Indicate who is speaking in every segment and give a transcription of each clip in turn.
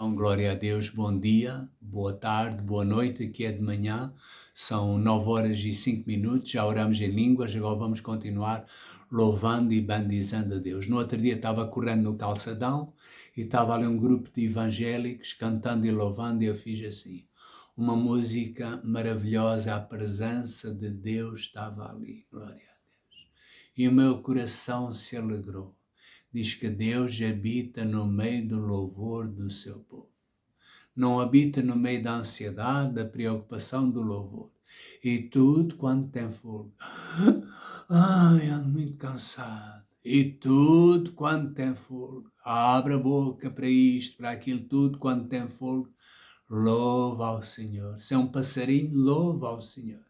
Speaker 1: Então, glória a Deus, bom dia, boa tarde, boa noite, aqui é de manhã, são 9 horas e 5 minutos, já oramos em línguas, agora vamos continuar louvando e bendizendo a Deus. No outro dia estava correndo no calçadão e estava ali um grupo de evangélicos cantando e louvando e eu fiz assim, uma música maravilhosa, a presença de Deus estava ali, glória a Deus. E o meu coração se alegrou. Diz que Deus habita no meio do louvor do seu povo. Não habita no meio da ansiedade, da preocupação, do louvor. E tudo quanto tem fogo. Ai, ando muito cansado. E tudo quanto tem fogo. Abre a boca para isto, para aquilo, tudo quanto tem fogo. Louva ao Senhor. Se é um passarinho, louva ao Senhor.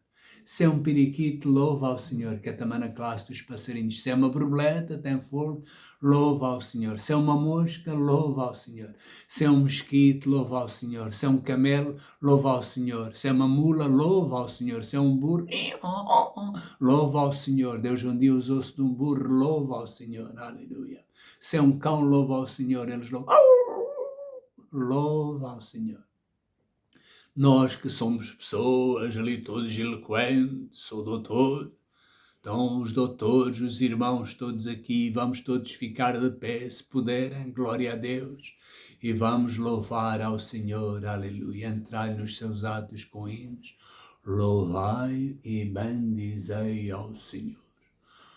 Speaker 1: Se é um periquito, louva ao Senhor, que é também na classe dos passarinhos. Se é uma borboleta, tem fogo, louva ao Senhor. Se é uma mosca, louva ao Senhor. Se é um mosquito, louva ao Senhor. Se é um camelo, louva ao Senhor. Se é uma mula, louva ao Senhor. Se é um burro, louva ao Senhor. Deus um dia usou-se de um burro, louva ao Senhor. Aleluia. Se é um cão, louva ao Senhor. Eles louvam. Louva ao Senhor. Nós que somos pessoas ali todos eloquentes, sou doutor, então os doutores, os irmãos todos aqui, vamos todos ficar de pé se puderem, glória a Deus, e vamos louvar ao Senhor, aleluia, entrai nos seus atos com hinos, louvai e bendizei ao Senhor.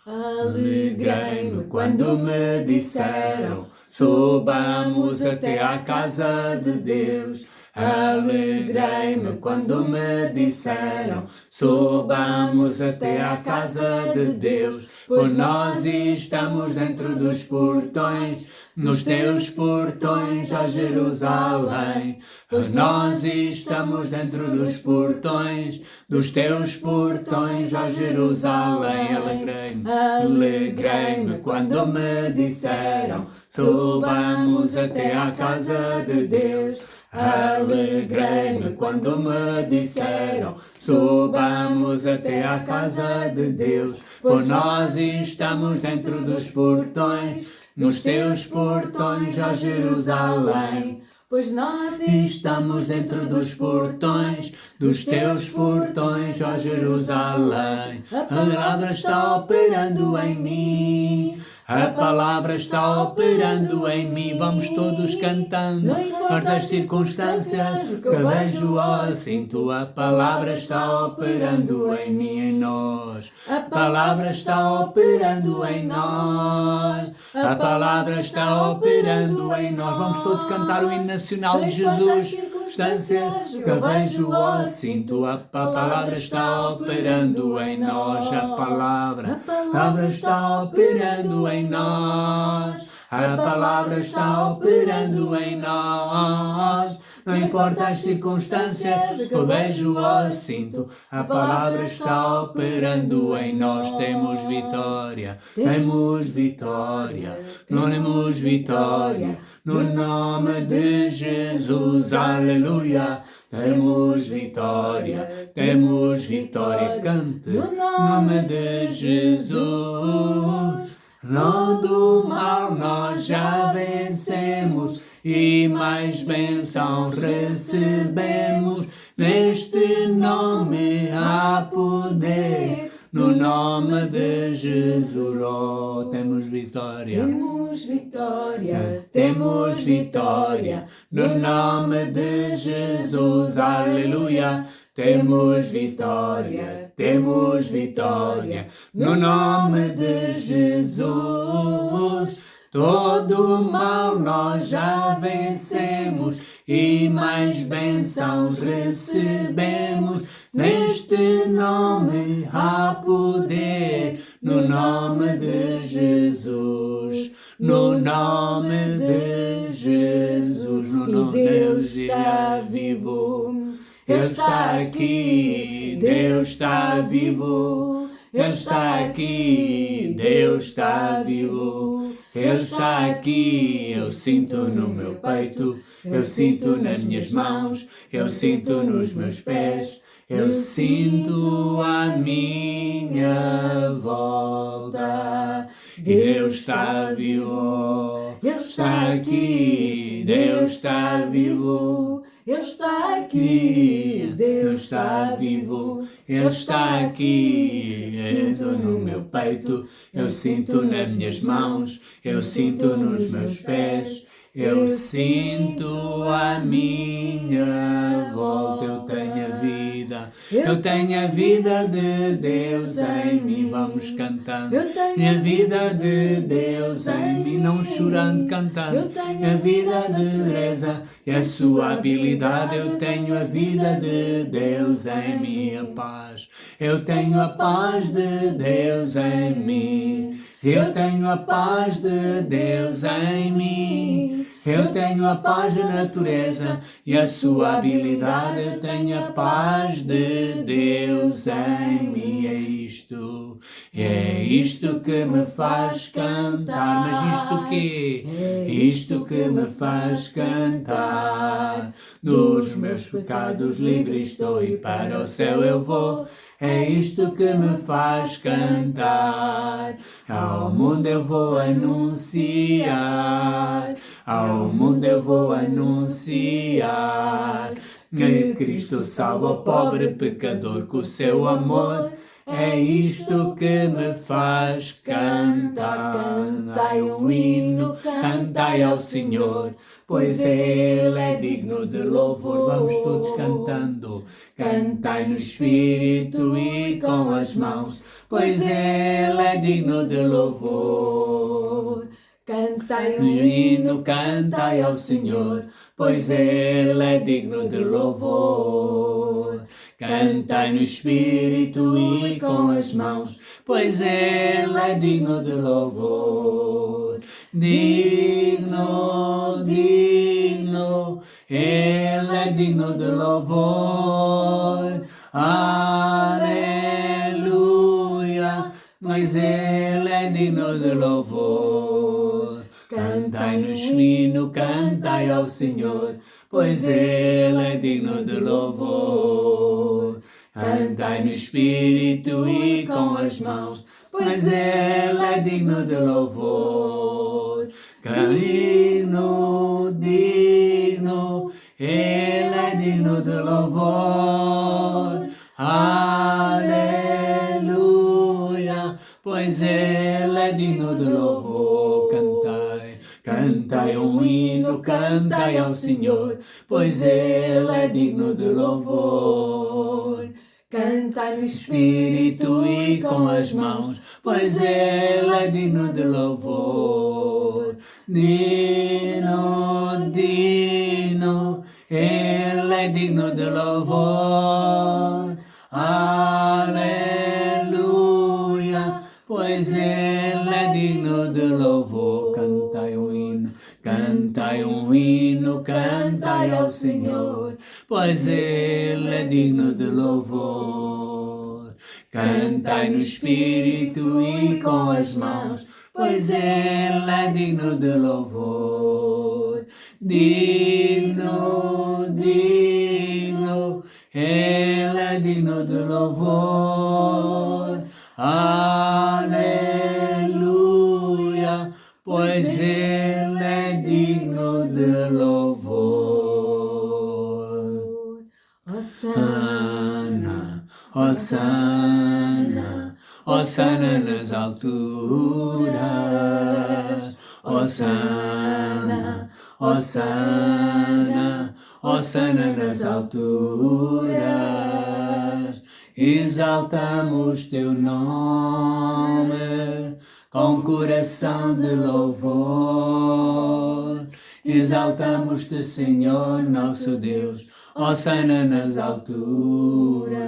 Speaker 1: Alegrei-me quando me disseram, subamos até à casa de Deus. Alegrei-me quando me disseram, subamos até à casa de Deus, pois nós estamos dentro dos portões, nos teus portões, ó Jerusalém. Pois nós estamos dentro dos portões, dos teus portões, ó Jerusalém. Alegrei-me quando me disseram, subamos até à casa de Deus. Alegrei-me quando me disseram, subamos até à casa de Deus, pois nós estamos dentro dos portões, nos teus portões, ó Jerusalém. Pois nós estamos dentro dos portões, dos teus portões, ó Jerusalém. A palavra está operando em mim. A palavra está operando em mim, vamos todos cantando, não importa as circunstâncias, o que eu vejo ou sinto, a palavra está operando em mim e em nós. A palavra está operando em nós, a palavra está operando em nós. Vamos todos cantar o hino nacional de Jesus. Circunstâncias, o que eu vejo ou sinto, a palavra está operando em nós, a palavra está operando em nós, a palavra está operando em nós, não importa as circunstâncias que eu vejo ou sinto, a palavra está operando em nós. Temos vitória, temos vitória, temos vitória, no nome de Jesus, aleluia. Temos vitória, cante, no nome de Jesus. Não do mal nós já vencemos e mais bênçãos recebemos. Neste nome há poder, no nome de Jesus. Oh, temos vitória, temos vitória, no nome de Jesus, aleluia. Temos vitória, no nome de Jesus. Todo mal nós já vencemos e mais bênçãos recebemos. Neste nome há poder, no nome de Jesus. No nome de Jesus, no nome de Deus irá vivo. Ele está aqui, Deus está vivo. Ele está aqui, Deus está vivo. Ele está aqui, eu sinto no meu peito, eu sinto nas minhas mãos, eu sinto nos meus pés, eu sinto à minha volta. Deus está vivo, Ele está aqui, Deus está vivo, Ele está aqui. Deus está vivo, Ele está aqui. Sinto no meu peito, eu sinto nas minhas mãos, eu sinto nos meus pés, eu sinto a minha volta. Eu tenho a vida, eu tenho a vida de Deus em mim. Vamos cantando. Eu tenho a vida de Deus em mim, não chorando, cantando. Eu tenho a vida de Teresa e a sua habilidade. Eu tenho a vida de Deus em mim, a paz. Eu tenho a paz de Deus em mim. Eu tenho a paz de Deus em mim. Eu tenho a paz da natureza e a sua habilidade. Eu tenho a paz de Deus em mim. É isto que me faz cantar. Mas isto quê? Isto que me faz cantar. Dos meus pecados livre estou e para o céu eu vou. É isto que me faz cantar. Ao mundo eu vou anunciar. Ao mundo eu vou anunciar que Cristo salva o pobre pecador com o seu amor. É isto que me faz cantar. Cantai um hino, cantai ao Senhor, pois Ele é digno de louvor. Vamos todos cantando. Cantai no Espírito e com as mãos, pois Ele é digno de louvor. Cantai um hino, cantai ao Senhor, pois Ele é digno de louvor. Cantai no Espírito e com as mãos, pois Ele é digno de louvor. Digno, digno, Ele é digno de louvor. Aleluia, pois Ele é digno de louvor. Cantai no hino, cantai ao Senhor, pois Ele é digno de louvor. Cantai no Espírito e com as mãos, pois Ele é digno de louvor. Digno, digno, Ele é digno de louvor. Aleluia, pois Ele é digno de louvor. Cantai um hino, cantai ao Senhor, pois Ele é digno de louvor. Cantai no Espírito e com as mãos, pois Ele é digno de louvor. Digno, digno, Ele é digno de louvor. Aleluia, pois Ele é digno de louvor. Cantai um hino, cantai ao Senhor, pois Ele é digno de louvor. Cantai no Espírito e com as mãos, pois Ele é digno de louvor. Digno, digno, Ele é digno de louvor. Aleluia, pois Ele é digno de louvor. Hosana, Hosana, Hosana nas alturas. Hosana, Hosana, Hosana nas alturas. Exaltamos teu nome com coração de louvor. Exaltamos-te, Senhor, nosso Deus, Hosana nas alturas.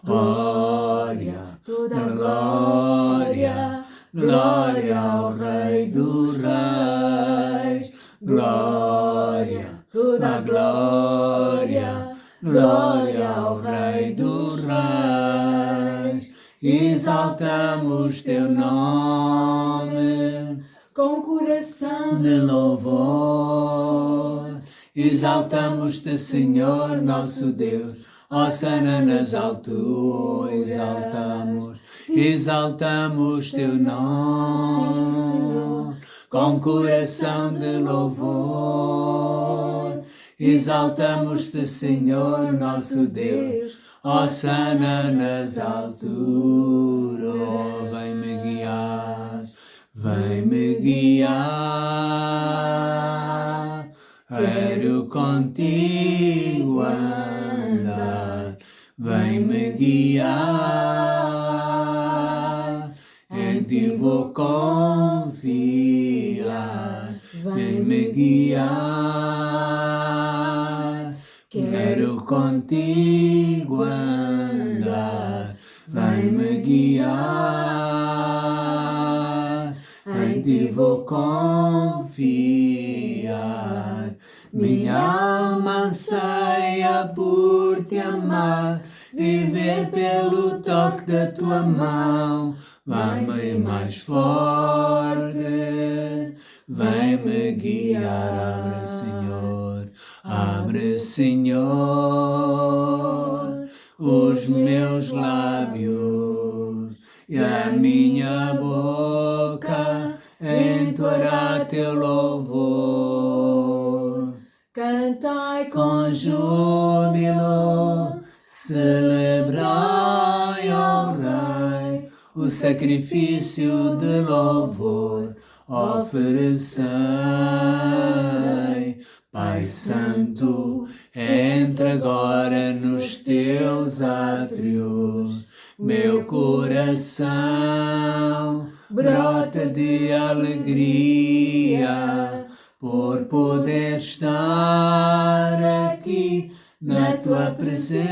Speaker 1: Glória, toda glória, glória ao Rei dos Reis. Glória, toda glória, glória ao Rei dos Reis. Exaltamos teu nome com coração de louvor. Exaltamos-te, Senhor, nosso Deus, Hosana nas alturas. Exaltamos teu nome. com coração de louvor. Exaltamos-te, Senhor, nosso Deus, hosanna nas alturas. Oh, vem-me guiar, vem-me guiar. Quero contigo andar, vem-me guiar. Em ti vou confiar, vem-me guiar. Quero contigo andar, vem-me guiar. Em ti vou confiar. Minha alma anseia por te amar, viver pelo toque da tua mão. Vai-me mais forte, vem-me guiar. Abre, Senhor, os meus lábios e a minha boca entoará teu louvor. Cantai com júbilo, celebrai ao Rei, o sacrifício de louvor oferecei. Pai Santo, entra agora nos teus átrios, meu coração brota de alegria por poder estar aqui na tua presença,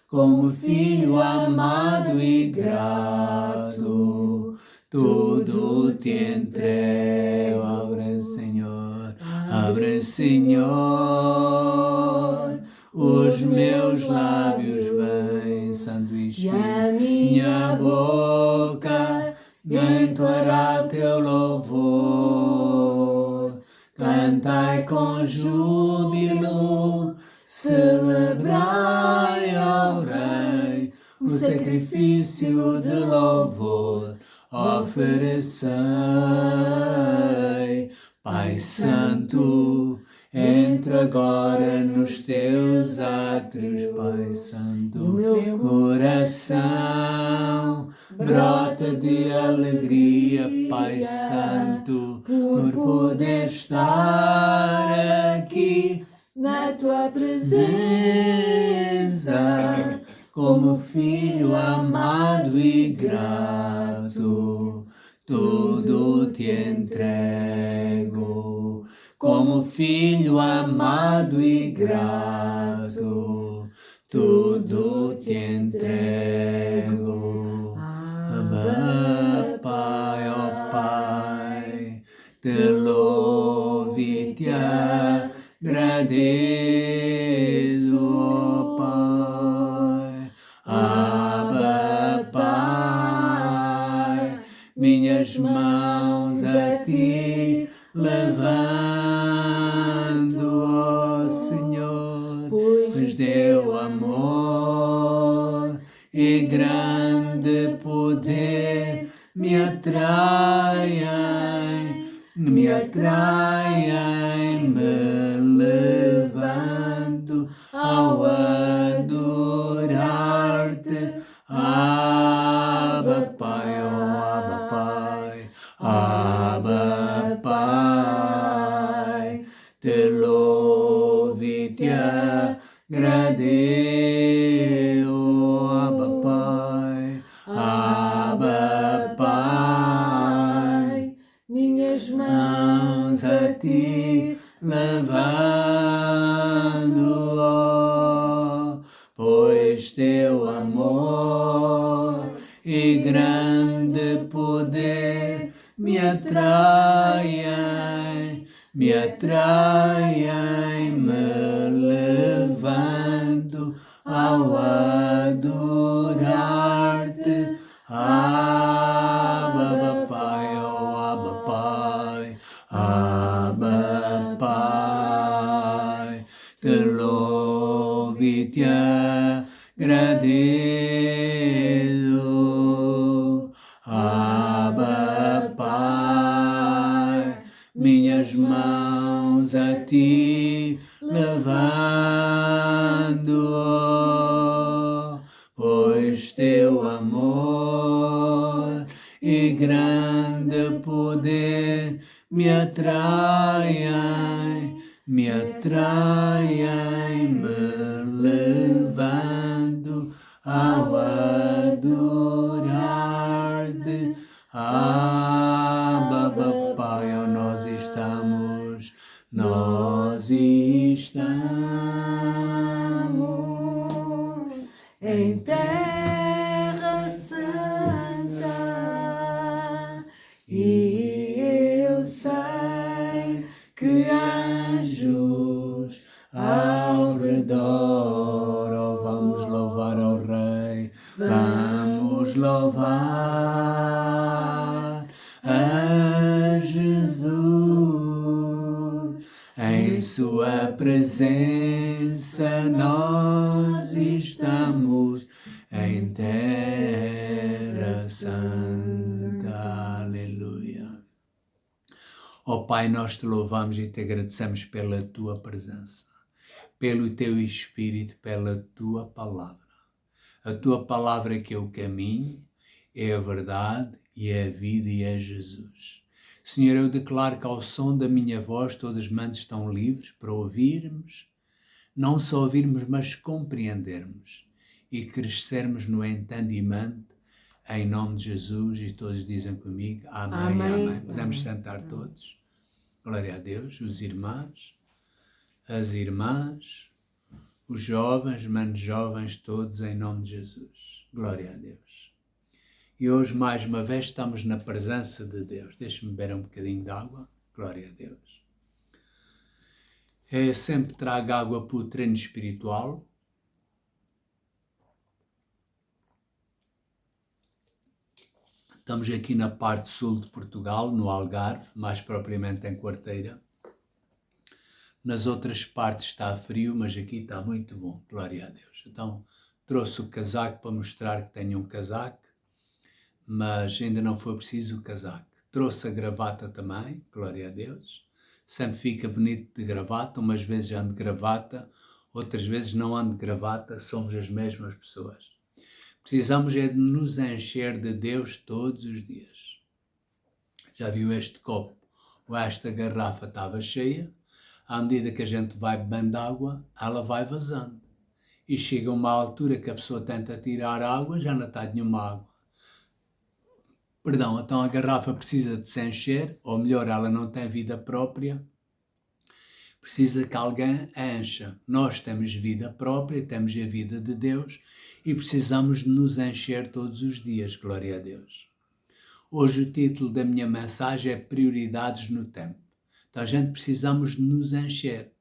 Speaker 1: como filho amado e grato. Tudo te entrego. Abre, Senhor, os meus lábios, vem, Santo Espírito, e a minha boca entoará teu louvor. Cantai com júbilo, celebrai ao Rei, o sacrifício de louvor oferecei. Pai Santo, entra agora nos teus átrios, Pai Santo. O meu coração brota de alegria, Pai Santo, por poder estar aqui na tua presença, como filho amado e grato. Tudo te entrego, como filho amado e grato. Tudo te entrego. Abba, Pai, ó Pai, te louvo e te agradeço, ó Pai. Abba, Pai, minhas mãos a ti levando, ó Senhor, pois teu amor e grande poder me atraem, me levando ao adorar-te. Abba, Pai, ó Abba, Pai, Abba, Pai, te louvo e te agradeço, Abba, Pai, Abba, Pai, minhas mãos a ti levando, ó, pois teu amor e grande poder me atraem, me levando ao adorar-te. Abba, Pai, ó Abba, Pai, Abba, Pai, te louvo e te agradeço. Abba, mãos a ti levando, pois teu amor e grande poder me atraem, me levando ao adorar-te. Abba, Pai, nós estamos em terra santa e eu sei que anjos ao redor, oh, vamos louvar ao Rei, vamos louvar a Jesus. Em sua presença nós estamos em terra santa. Aleluia. Ó Pai, nós te louvamos e te agradecemos pela tua presença, pelo teu Espírito, pela tua palavra. A tua palavra que é o caminho, é a verdade e é a vida e é Jesus. Senhor, eu declaro que ao som da minha voz todas as mãos estão livres para ouvirmos, não só ouvirmos, mas compreendermos e crescermos no entendimento, em nome de Jesus, e todos dizem comigo, amém, amém. Podemos sentar todos. Glória a Deus, os irmãos, as irmãs, os jovens, manos jovens, todos em nome de Jesus. Glória a Deus. E hoje, mais uma vez, estamos na presença de Deus. Deixe-me beber um bocadinho de água. Glória a Deus. Eu sempre trago água para o treino espiritual. Estamos aqui na parte sul de Portugal, no Algarve, mais propriamente em Quarteira. Nas outras partes está frio, mas aqui está muito bom. Glória a Deus. Então, trouxe o casaco para mostrar que tenho um casaco, mas ainda não foi preciso o casaco. Trouxe a gravata também, glória a Deus. Sempre fica bonito de gravata, umas vezes ando de gravata, outras vezes não ando de gravata, somos as mesmas pessoas. Precisamos é de nos encher de Deus todos os dias. Já viu este copo ou esta garrafa estava cheia? À medida que a gente vai bebendo água, ela vai vazando. E chega uma altura que a pessoa tenta tirar água, já não está nenhuma água. Perdão, então a garrafa precisa de se encher, ou melhor, ela não tem vida própria, precisa que alguém a encha. Nós temos vida própria, temos a vida de Deus e precisamos de nos encher todos os dias, glória a Deus. Hoje o título da minha mensagem é Prioridades no Tempo. Então a gente precisamos de nos encher.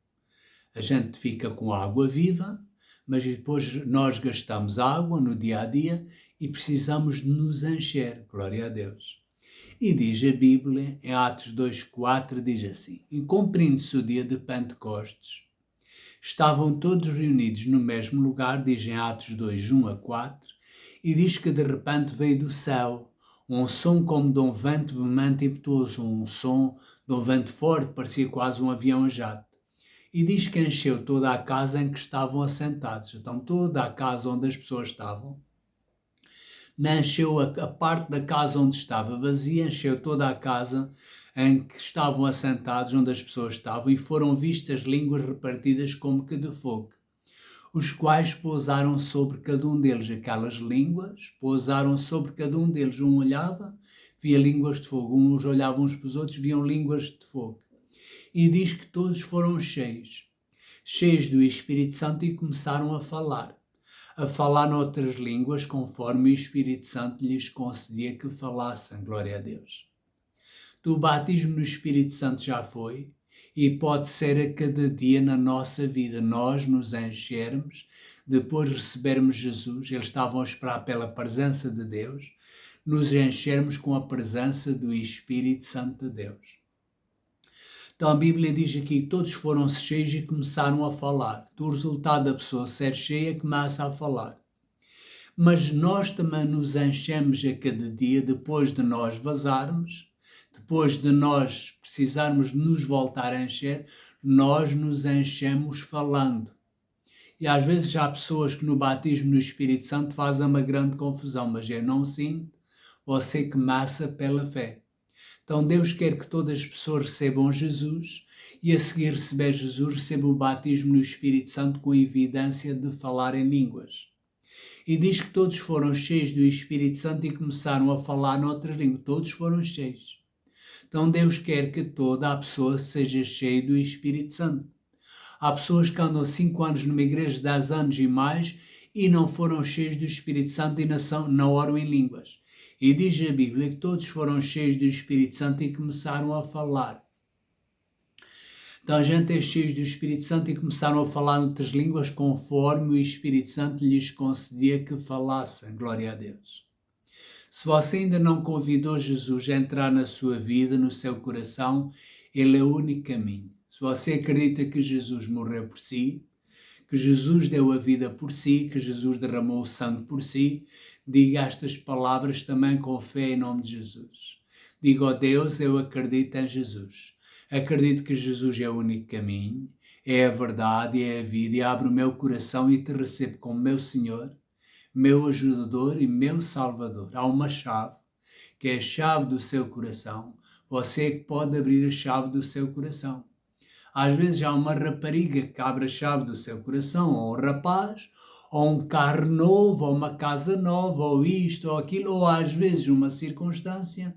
Speaker 1: A gente fica com água viva, mas depois nós gastamos água no dia a dia e precisamos de nos encher, glória a Deus. E diz a Bíblia, em Atos 2,4, diz assim, e cumprindo-se o dia de Pentecostes, estavam todos reunidos no mesmo lugar, diz em Atos 2:1-4, e diz que de repente veio do céu um som como de um vento veemente e impetuoso, um som de um vento forte, parecia quase um avião a jato. E diz que encheu toda a casa em que estavam assentados. Então toda a casa onde as pessoas estavam, não encheu a parte da casa onde estava vazia, encheu toda a casa em que estavam assentados, onde as pessoas estavam, e foram vistas línguas repartidas como que de fogo, os quais pousaram sobre cada um deles. Aquelas línguas pousaram sobre cada um deles. Um olhava, via línguas de fogo. Uns olhavam uns para os outros, viam línguas de fogo. E diz que todos foram cheios do Espírito Santo e começaram a falar noutras línguas, conforme o Espírito Santo lhes concedia que falassem, glória a Deus. O batismo no Espírito Santo já foi e pode ser a cada dia na nossa vida, nós nos enchermos, depois de recebermos Jesus, eles estavam a esperar pela presença de Deus, nos enchermos com a presença do Espírito Santo de Deus. Então a Bíblia diz aqui que todos foram cheios e começaram a falar. O resultado da pessoa ser cheia começa a falar. Mas nós também nos enchemos a cada dia depois de nós vazarmos,
Speaker 2: depois de nós precisarmos nos voltar a encher, nós nos enchemos falando. E às vezes há pessoas que no batismo no Espírito Santo fazem uma grande confusão, mas eu não sinto, você começa pela fé. Então Deus quer que todas as pessoas recebam Jesus e a seguir receber Jesus recebam o batismo no Espírito Santo com evidência de falar em línguas. E diz que todos foram cheios do Espírito Santo e começaram a falar noutras línguas. Todos foram cheios. Então Deus quer que toda a pessoa seja cheia do Espírito Santo. Há pessoas que andam 5 anos numa igreja, 10 anos e mais, e não foram cheios do Espírito Santo e não oram em línguas. E diz a Bíblia que todos foram cheios do Espírito Santo e começaram a falar. Então a gente é cheio do Espírito Santo e começaram a falar outras línguas conforme o Espírito Santo lhes concedia que falassem. Glória a Deus. Se você ainda não convidou Jesus a entrar na sua vida, no seu coração, ele é o único caminho. Se você acredita que Jesus morreu por si, que Jesus deu a vida por si, que Jesus derramou o sangue por si, diga estas palavras também com fé em nome de Jesus. Diga, ó Deus, eu acredito em Jesus. Acredito que Jesus é o único caminho, é a verdade, é a vida, e abro o meu coração e te recebo como meu Senhor, meu ajudador e meu Salvador. Há uma chave, que é a chave do seu coração. Você é que pode abrir a chave do seu coração. Às vezes há uma rapariga que abre a chave do seu coração, ou um rapaz, ou um carro novo, ou uma casa nova, ou isto, ou aquilo, ou às vezes uma circunstância,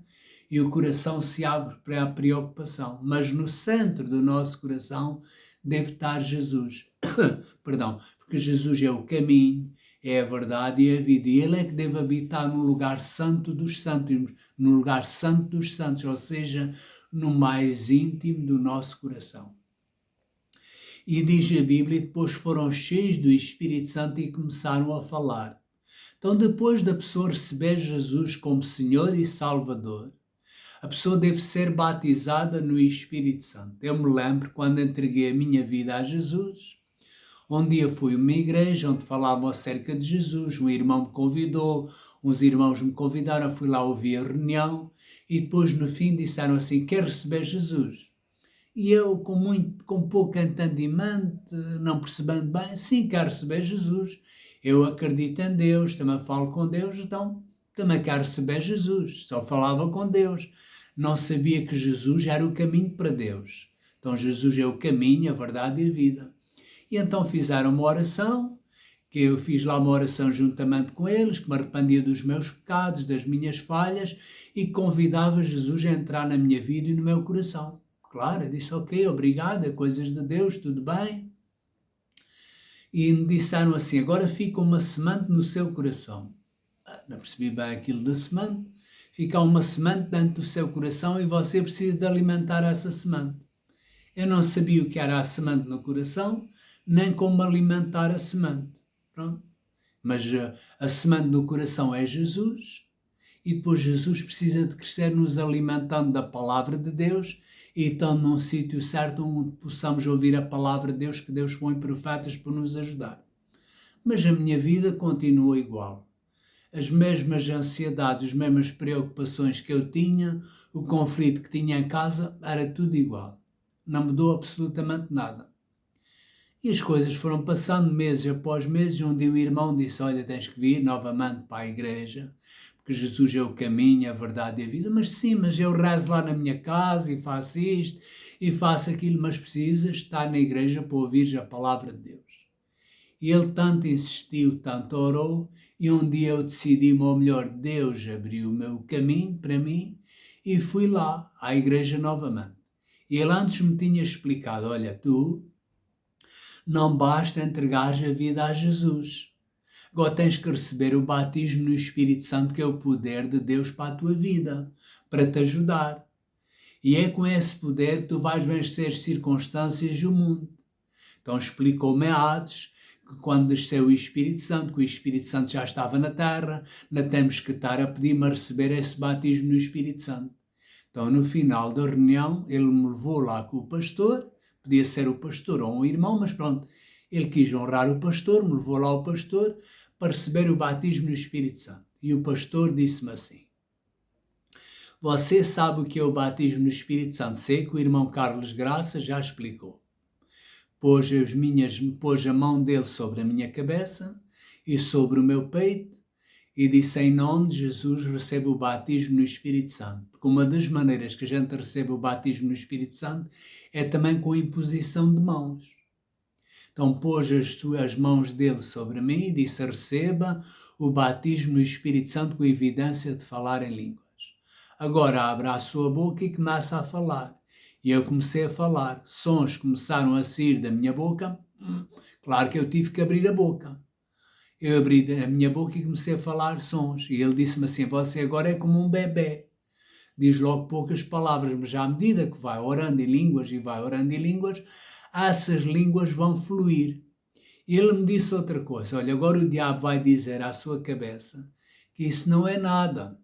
Speaker 2: e o coração se abre para a preocupação. Mas no centro do nosso coração deve estar Jesus. Perdão, porque Jesus é o caminho, é a verdade e a vida. E Ele é que deve habitar no lugar santo dos santos, no lugar santo dos santos, ou seja, no mais íntimo do nosso coração. E diz a Bíblia, depois foram cheios do Espírito Santo e começaram a falar. Então, depois da pessoa receber Jesus como Senhor e Salvador, a pessoa deve ser batizada no Espírito Santo. Eu me lembro quando entreguei a minha vida a Jesus. Um dia fui a uma igreja onde falavam acerca de Jesus, um irmão me convidou, uns irmãos me convidaram, fui lá ouvir a reunião e depois no fim disseram assim, quer receber Jesus? E eu, com pouco entendimento, não percebendo bem, sim, quero receber Jesus. Eu acredito em Deus, também falo com Deus, então também quero receber Jesus. Só falava com Deus. Não sabia que Jesus era o caminho para Deus. Então Jesus é o caminho, a verdade e a vida. E então fizeram uma oração, que eu fiz lá uma oração juntamente com eles, que me arrependia dos meus pecados, das minhas falhas, e convidava Jesus a entrar na minha vida e no meu coração. Claro, eu disse, ok, obrigado, é coisas de Deus, tudo bem. E me disseram assim, agora fica uma semente no seu coração. Não percebi bem aquilo da semente. Fica uma semente dentro do seu coração e você precisa de alimentar essa semente. Eu não sabia o que era a semente no coração, nem como alimentar a semente. Pronto. Mas a semente no coração é Jesus, e depois Jesus precisa de crescer nos alimentando da palavra de Deus, e então num sítio certo onde possamos ouvir a palavra de Deus, que Deus põe profetas para nos ajudar. Mas a minha vida continua igual. As mesmas ansiedades, as mesmas preocupações que eu tinha, o conflito que tinha em casa, era tudo igual. Não mudou absolutamente nada. E as coisas foram passando meses após meses, onde o irmão disse, olha, tens que vir novamente para a igreja, porque Jesus é o caminho, a verdade e a vida. Mas sim, mas eu rezo lá na minha casa e faço isto e faço aquilo, mas precisas estar na igreja para ouvir a palavra de Deus. E ele tanto insistiu, tanto orou, e um dia eu decidi-me, ou melhor, Deus abriu o meu caminho para mim, e fui lá à igreja novamente. E ele antes me tinha explicado, olha, tu não basta entregares a vida a Jesus. Agora tens que receber o batismo no Espírito Santo, que é o poder de Deus para a tua vida, para te ajudar. E é com esse poder que tu vais vencer as circunstâncias do mundo. Então explicou-me Atos, que quando desceu o Espírito Santo, que o Espírito Santo já estava na terra, não temos que estar a pedir-me a receber esse batismo no Espírito Santo. Então no final da reunião, ele me levou lá com o pastor, podia ser o pastor ou um irmão, mas pronto, ele quis honrar o pastor, me levou lá ao pastor para receber o batismo no Espírito Santo. E o pastor disse-me assim, Você sabe o que é o batismo no Espírito Santo? Sei que o irmão Carlos Graça já explicou. Pôs a mão dele sobre a minha cabeça e sobre o meu peito e disse: em nome de Jesus, recebe o batismo no Espírito Santo. Porque uma das maneiras que a gente recebe o batismo no Espírito Santo é também com a imposição de mãos. Então pôs as mãos dele sobre mim e disse: receba o batismo no Espírito Santo com evidência de falar em línguas. Agora abra a sua boca e começa a falar. E eu comecei a falar. Sons começaram a sair da minha boca. Claro que eu tive que abrir a boca. Eu abri a minha boca e comecei a falar sons. E ele disse-me assim: você agora é como um bebê. Diz logo poucas palavras, mas à medida que vai orando em línguas e vai orando em línguas, essas línguas vão fluir. E ele me disse outra coisa: olha, agora o diabo vai dizer à sua cabeça que isso não é nada.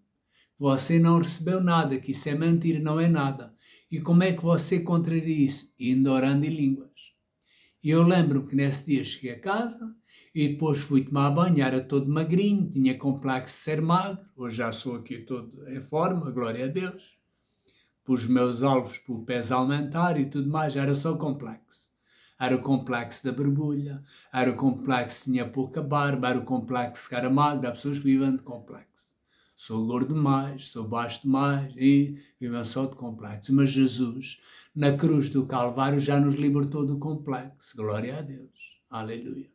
Speaker 2: Você não recebeu nada, que isso é mentira, não é nada. E como é que você contraria isso? Indo orando em línguas. E eu lembro-me que nesse dia cheguei a casa e depois fui tomar banho, era todo magrinho, tinha complexo de ser magro, hoje já sou aqui todo em forma, glória a Deus. Pus os meus alvos para o peso aumentar e tudo mais, era só complexo. Era o complexo da borbulha, era o complexo que tinha pouca barba, era o complexo que era magro, há pessoas que vivem de complexo. Sou gordo demais, sou baixo demais e vivem só de complexo. Mas Jesus, na cruz do Calvário, já nos libertou do complexo. Glória a Deus. Aleluia.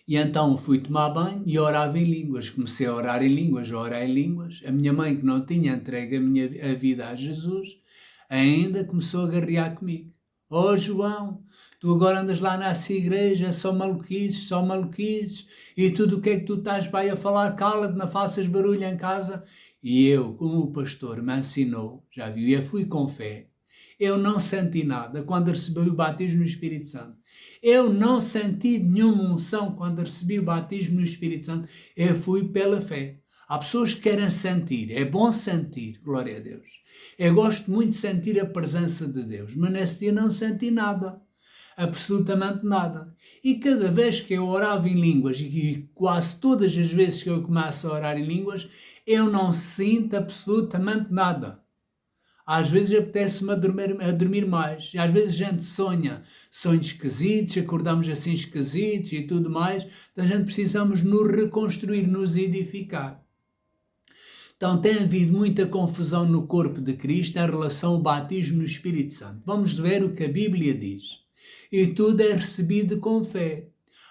Speaker 2: E então fui tomar banho e orava em línguas. Comecei a orar em línguas, a orar em línguas. A minha mãe, que não tinha entregue a vida a Jesus, ainda começou a guerrear comigo. Oh, João, tu agora andas lá nessa igreja, só maluquices, e tudo o que é que tu estás para aí a falar, cala-te, não faças barulho em casa. E eu, como o pastor me ensinou, já viu, eu fui com fé. Eu não senti nada quando recebi o batismo no Espírito Santo. Eu não senti nenhuma unção quando recebi o batismo no Espírito Santo. Eu fui pela fé. Há pessoas que querem sentir, é bom sentir, glória a Deus. Eu gosto muito de sentir a presença de Deus, mas nesse dia não senti nada, absolutamente nada. E cada vez que eu orava em línguas, e quase todas as vezes que eu começo a orar em línguas, eu não sinto absolutamente nada. Às vezes apetece-me a dormir mais. E às vezes a gente sonha sonhos esquisitos, acordamos assim esquisitos e tudo mais. Então a gente precisamos nos reconstruir, nos edificar. Então tem havido muita confusão no corpo de Cristo em relação ao batismo no Espírito Santo. Vamos ver o que a Bíblia diz. E tudo é recebido com fé.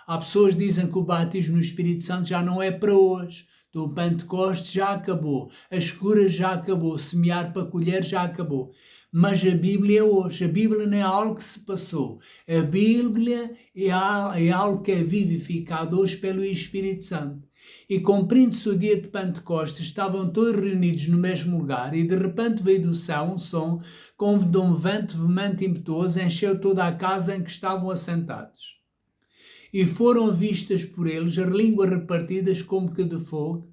Speaker 2: Há pessoas que dizem que o batismo no Espírito Santo já não é para hoje. O Pentecostes já acabou, as curas já acabou, semear para colher já acabou. Mas a Bíblia é hoje, a Bíblia não é algo que se passou. A Bíblia é algo que é vivificado hoje pelo Espírito Santo. E cumprindo-se o dia de Pentecostes, estavam todos reunidos no mesmo lugar e de repente veio do céu um som como de um vento veemente e impetuoso, encheu toda a casa em que estavam assentados. E foram vistas por eles as línguas repartidas como que de fogo,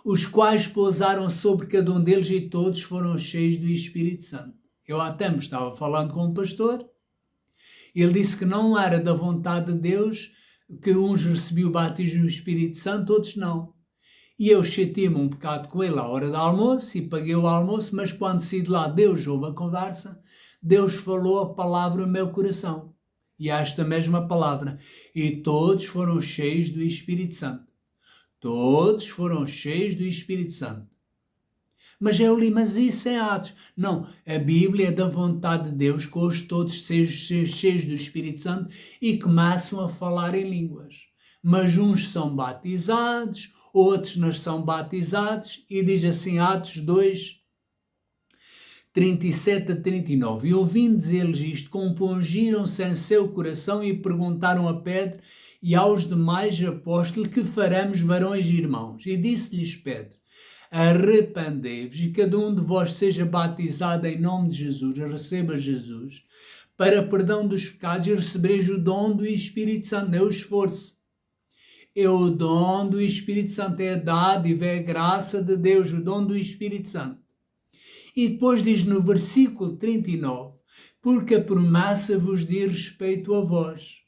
Speaker 2: os quais pousaram sobre cada um deles e todos foram cheios do Espírito Santo. Eu há tempos estava falando com um pastor, ele disse que não era da vontade de Deus que uns recebiam o batismo no Espírito Santo, outros não. E eu chateei-me um bocado com ele à hora do almoço e paguei o almoço, mas quando saí de lá, Deus ouve a conversa, Deus falou a palavra no meu coração. E esta mesma palavra. E todos foram cheios do Espírito Santo. Todos foram cheios do Espírito Santo. Mas eu li, mas isso é Atos. Não, a Bíblia é da vontade de Deus que hoje todos sejam cheios do Espírito Santo e começam a falar em línguas. Mas uns são batizados, outros não são batizados, e diz assim Atos 2, 37 a 39. E ouvindo eles isto, compungiram-se em seu coração e perguntaram a Pedro e aos demais apóstolos: que faremos, varões e irmãos? E disse-lhes Pedro: arrependei-vos e cada um de vós seja batizado em nome de Jesus, receba Jesus, para perdão dos pecados, e recebereis o dom do Espírito Santo. É o esforço. É o dom do Espírito Santo, é a dádiva, é a graça de Deus, o dom do Espírito Santo. E depois diz no versículo 39, porque a promessa vos diz respeito a vós.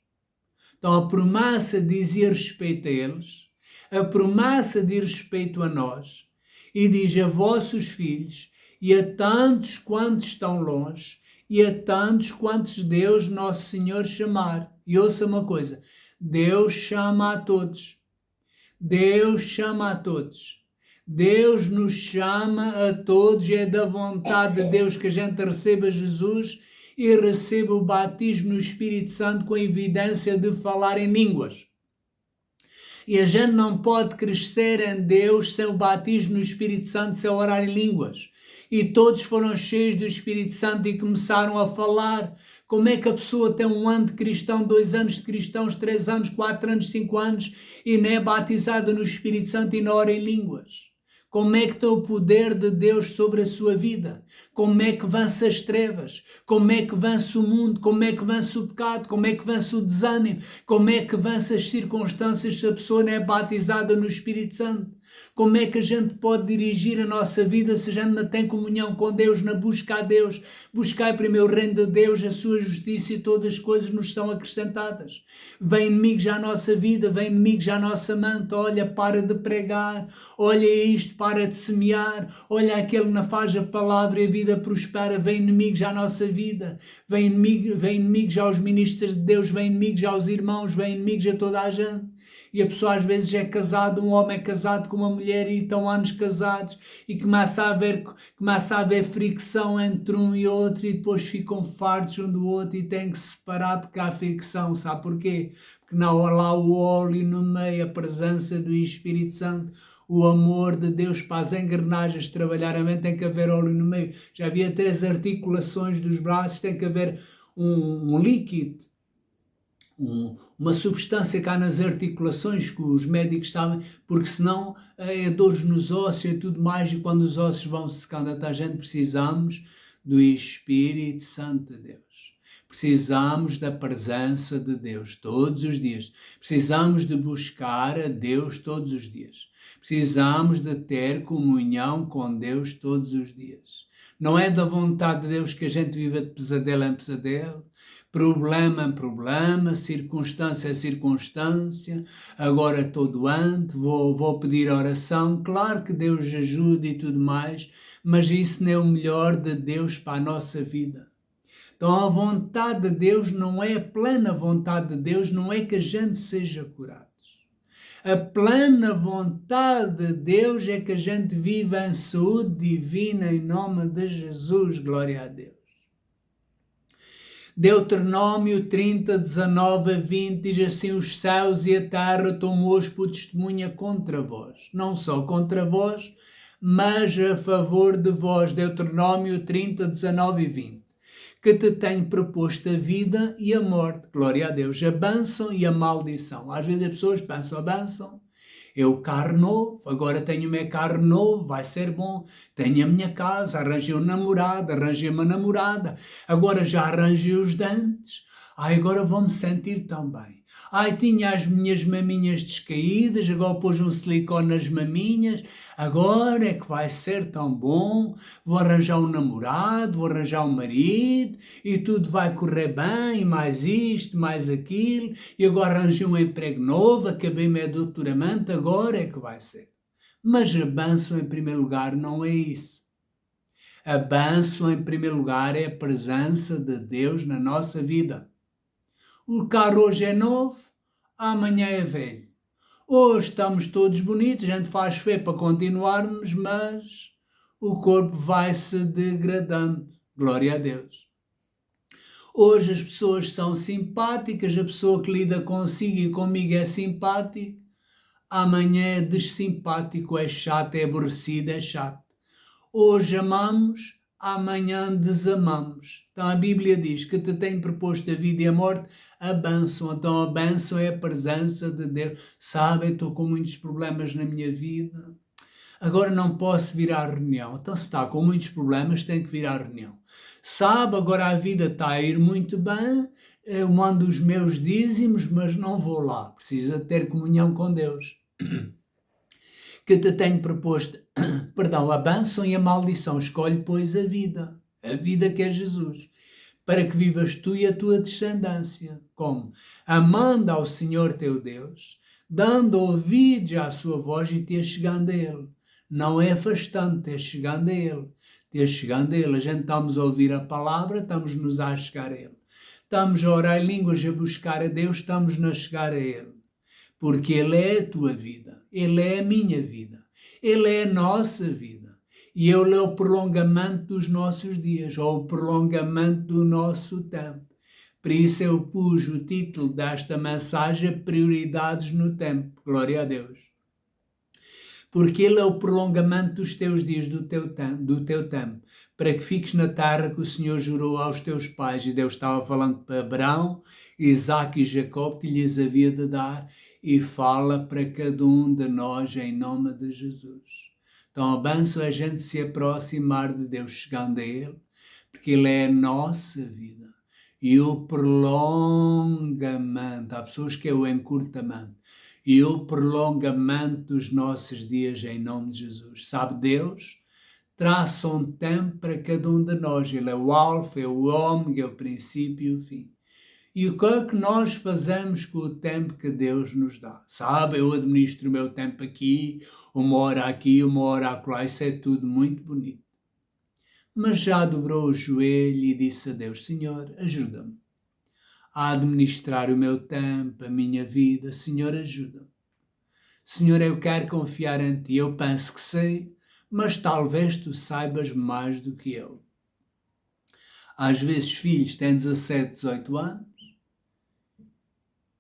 Speaker 2: Então a promessa dizia respeito a eles, a promessa diz respeito a nós. e diz a vossos filhos e a tantos quantos estão longe e a tantos quantos Deus nosso Senhor chamar. E ouça uma coisa, Deus chama a todos. Deus chama a todos. Deus nos chama a todos e é da vontade de Deus que a gente receba Jesus e receba o batismo no Espírito Santo com a evidência de falar em línguas. E a gente não pode crescer em Deus sem o batismo no Espírito Santo, sem orar em línguas. E todos foram cheios do Espírito Santo e começaram a falar. Como é que a pessoa tem 1 ano de cristão, 2 anos de cristãos, 3 anos, 4 anos, 5 anos e não é batizada no Espírito Santo e não ora em línguas? Como é que está o poder de Deus sobre a sua vida? Como é que vence as trevas? Como é que vence o mundo? Como é que vence o pecado? Como é que vence o desânimo? Como é que vence as circunstâncias se a pessoa não é batizada no Espírito Santo? Como é que a gente pode dirigir a nossa vida se a gente não tem comunhão com Deus, na busca a Deus? Buscai primeiro o reino de Deus, a sua justiça e todas as coisas nos são acrescentadas. Vem inimigos à nossa vida, vem inimigos à nossa manta. Olha, para de pregar, olha isto, para de semear, olha aquele que não faz a palavra e a vida prospera. Vem inimigos à nossa vida, vem inimigos aos ministros de Deus, vem inimigos aos irmãos, vem inimigos a toda a gente. E a pessoa às vezes é casada, um homem é casado com uma mulher e estão anos casados e começa a haver fricção entre um e outro e depois ficam fartos um do outro e têm que se separar porque há fricção. Sabe porquê? Porque não há lá o óleo no meio, a presença do Espírito Santo, o amor de Deus para as engrenagens trabalhar a mente, tem que haver óleo no meio. Já havia até as articulações dos braços, tem que haver um líquido, uma substância que há nas articulações que os médicos sabem, porque senão é dores nos ossos e tudo mais, e quando os ossos vão se secando, então a gente precisamos do Espírito Santo de Deus. Precisamos da presença de Deus todos os dias. Precisamos de buscar a Deus todos os dias. Precisamos de ter comunhão com Deus todos os dias. Não é da vontade de Deus que a gente viva de pesadelo em pesadelo, problema em problema, circunstância em circunstância. Agora estou doente, vou pedir oração. Claro que Deus ajuda e tudo mais, mas isso não é o melhor de Deus para a nossa vida. Então a vontade de Deus não é a plena vontade de Deus, não é que a gente seja curado. A plena vontade de Deus é que a gente viva em saúde divina em nome de Jesus, glória a Deus. Deuteronômio 30, 19 a 20 diz assim: os céus e a terra tomou-os por testemunha contra vós, não só contra vós, mas a favor de vós. Deuteronômio 30, 19 e 20. Que te tenho proposto a vida e a morte, glória a Deus, a bênção e a maldição. Às vezes as pessoas pensam a bênção, eu carro novo, agora tenho o meu carro novo, vai ser bom, tenho a minha casa, arranjei um namorado, arranjei uma namorada, agora já arranjei os dentes, agora vou-me sentir tão bem. Tinha as minhas maminhas descaídas, agora pôs um silicone nas maminhas, agora é que vai ser tão bom, vou arranjar um namorado, vou arranjar um marido, e tudo vai correr bem, mais isto, mais aquilo, e agora arranjei um emprego novo, acabei meu doutoramento, agora é que vai ser. Mas a bênção em primeiro lugar não é isso. A bênção em primeiro lugar é a presença de Deus na nossa vida. O carro hoje é novo, amanhã é velho. Hoje estamos todos bonitos, a gente faz feio para continuarmos, mas o corpo vai se degradando. Glória a Deus. Hoje as pessoas são simpáticas, a pessoa que lida consigo e comigo é simpática. Amanhã é dessimpático, é chato, é aborrecido, é chato. Hoje amamos, amanhã desamamos. Então a Bíblia diz que te tem proposto a vida e a morte, a bênção. Então a bênção é a presença de Deus. Sabe, eu estou com muitos problemas na minha vida, agora não posso vir à reunião. Então se está com muitos problemas, tem que vir à reunião. Sabe, agora a vida está a ir muito bem, eu mando os meus dízimos, mas não vou lá. Precisa ter comunhão com Deus. Que te tenho proposto, a bênção e a maldição. Escolhe, pois, a vida que é Jesus, para que vivas tu e a tua descendência. Como? Amando ao Senhor teu Deus, dando ouvidos à sua voz e te achegando a Ele. Não é afastando, é chegando a Ele. É chegando a Ele. A gente estamos a ouvir a palavra, estamos-nos a chegar a Ele. Estamos a orar em línguas, a buscar a Deus, estamos-nos a chegar a Ele. Porque Ele é a tua vida. Ele é a minha vida. Ele é a nossa vida. E Ele é o prolongamento dos nossos dias, ou o prolongamento do nosso tempo. Por isso eu pus o título desta mensagem, Prioridades no Tempo. Glória a Deus. Porque Ele é o prolongamento dos teus dias, do teu tempo, para que fiques na terra que o Senhor jurou aos teus pais. E Deus estava falando para Abraão, Isaque e Jacó, que lhes havia de dar, e fala para cada um de nós em nome de Jesus. Então a bênção é a gente se aproximar de Deus, chegando a Ele, porque Ele é a nossa vida. E o prolongamento, há pessoas que é o encurtamento, e o prolongamento dos nossos dias em nome de Jesus. Sabe, Deus traça um tempo para cada um de nós. Ele é o alfa, é o ômega, é o princípio e o fim. E o que é que nós fazemos com o tempo que Deus nos dá? Sabe, eu administro o meu tempo aqui, uma hora aqui, uma hora acolá, isso é tudo muito bonito. Mas já dobrou o joelho e disse a Deus, Senhor, ajuda-me a administrar o meu tempo, a minha vida. Senhor, ajuda-me. Senhor, eu quero confiar em Ti. Eu penso que sei, mas talvez Tu saibas mais do que eu. Às vezes filhos têm 17, 18 anos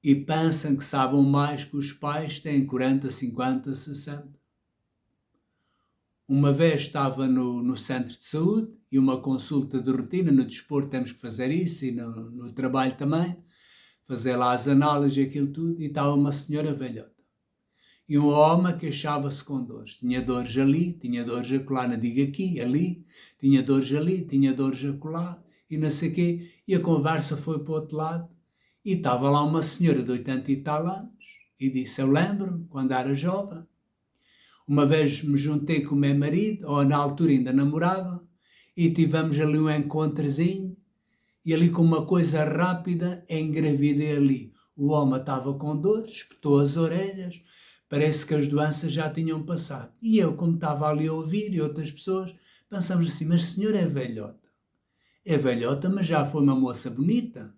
Speaker 2: e pensam que sabem mais que os pais têm 40, 50, 60. Uma vez estava no centro de saúde e uma consulta de rotina, no desporto temos que fazer isso e no trabalho também, fazer lá as análises e aquilo tudo, e estava uma senhora velhota. E um homem queixava-se com dores. Tinha dores ali, tinha dores acolá, não digo aqui, ali, tinha dores ali, tinha dores acolá, e não sei o quê. E a conversa foi para o outro lado, e estava lá uma senhora de 80 e tal anos, e disse, eu lembro-me, quando era jovem, uma vez me juntei com o meu marido, ou na altura ainda namorava, e tivemos ali um encontrozinho, e ali com uma coisa rápida engravidei ali. O homem estava com dores, espetou as orelhas, parece que as doenças já tinham passado. E eu, como estava ali a ouvir, e outras pessoas, pensamos assim, mas a senhora é velhota. É velhota, mas já foi uma moça bonita,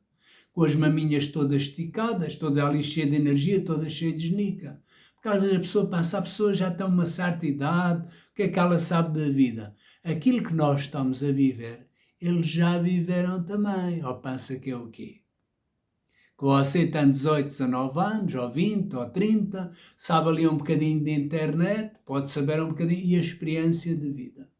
Speaker 2: com as maminhas todas esticadas, toda ali cheia de energia, toda cheia de genica. Porque às vezes a pessoa pensa, a pessoa já tem uma certa idade, o que é que ela sabe da vida? Aquilo que nós estamos a viver, eles já viveram também. Ou pensa que é o quê? Que você tem 18, 19 anos, ou 20, ou 30, sabe ali um bocadinho de internet, pode saber um bocadinho, e a experiência de vida.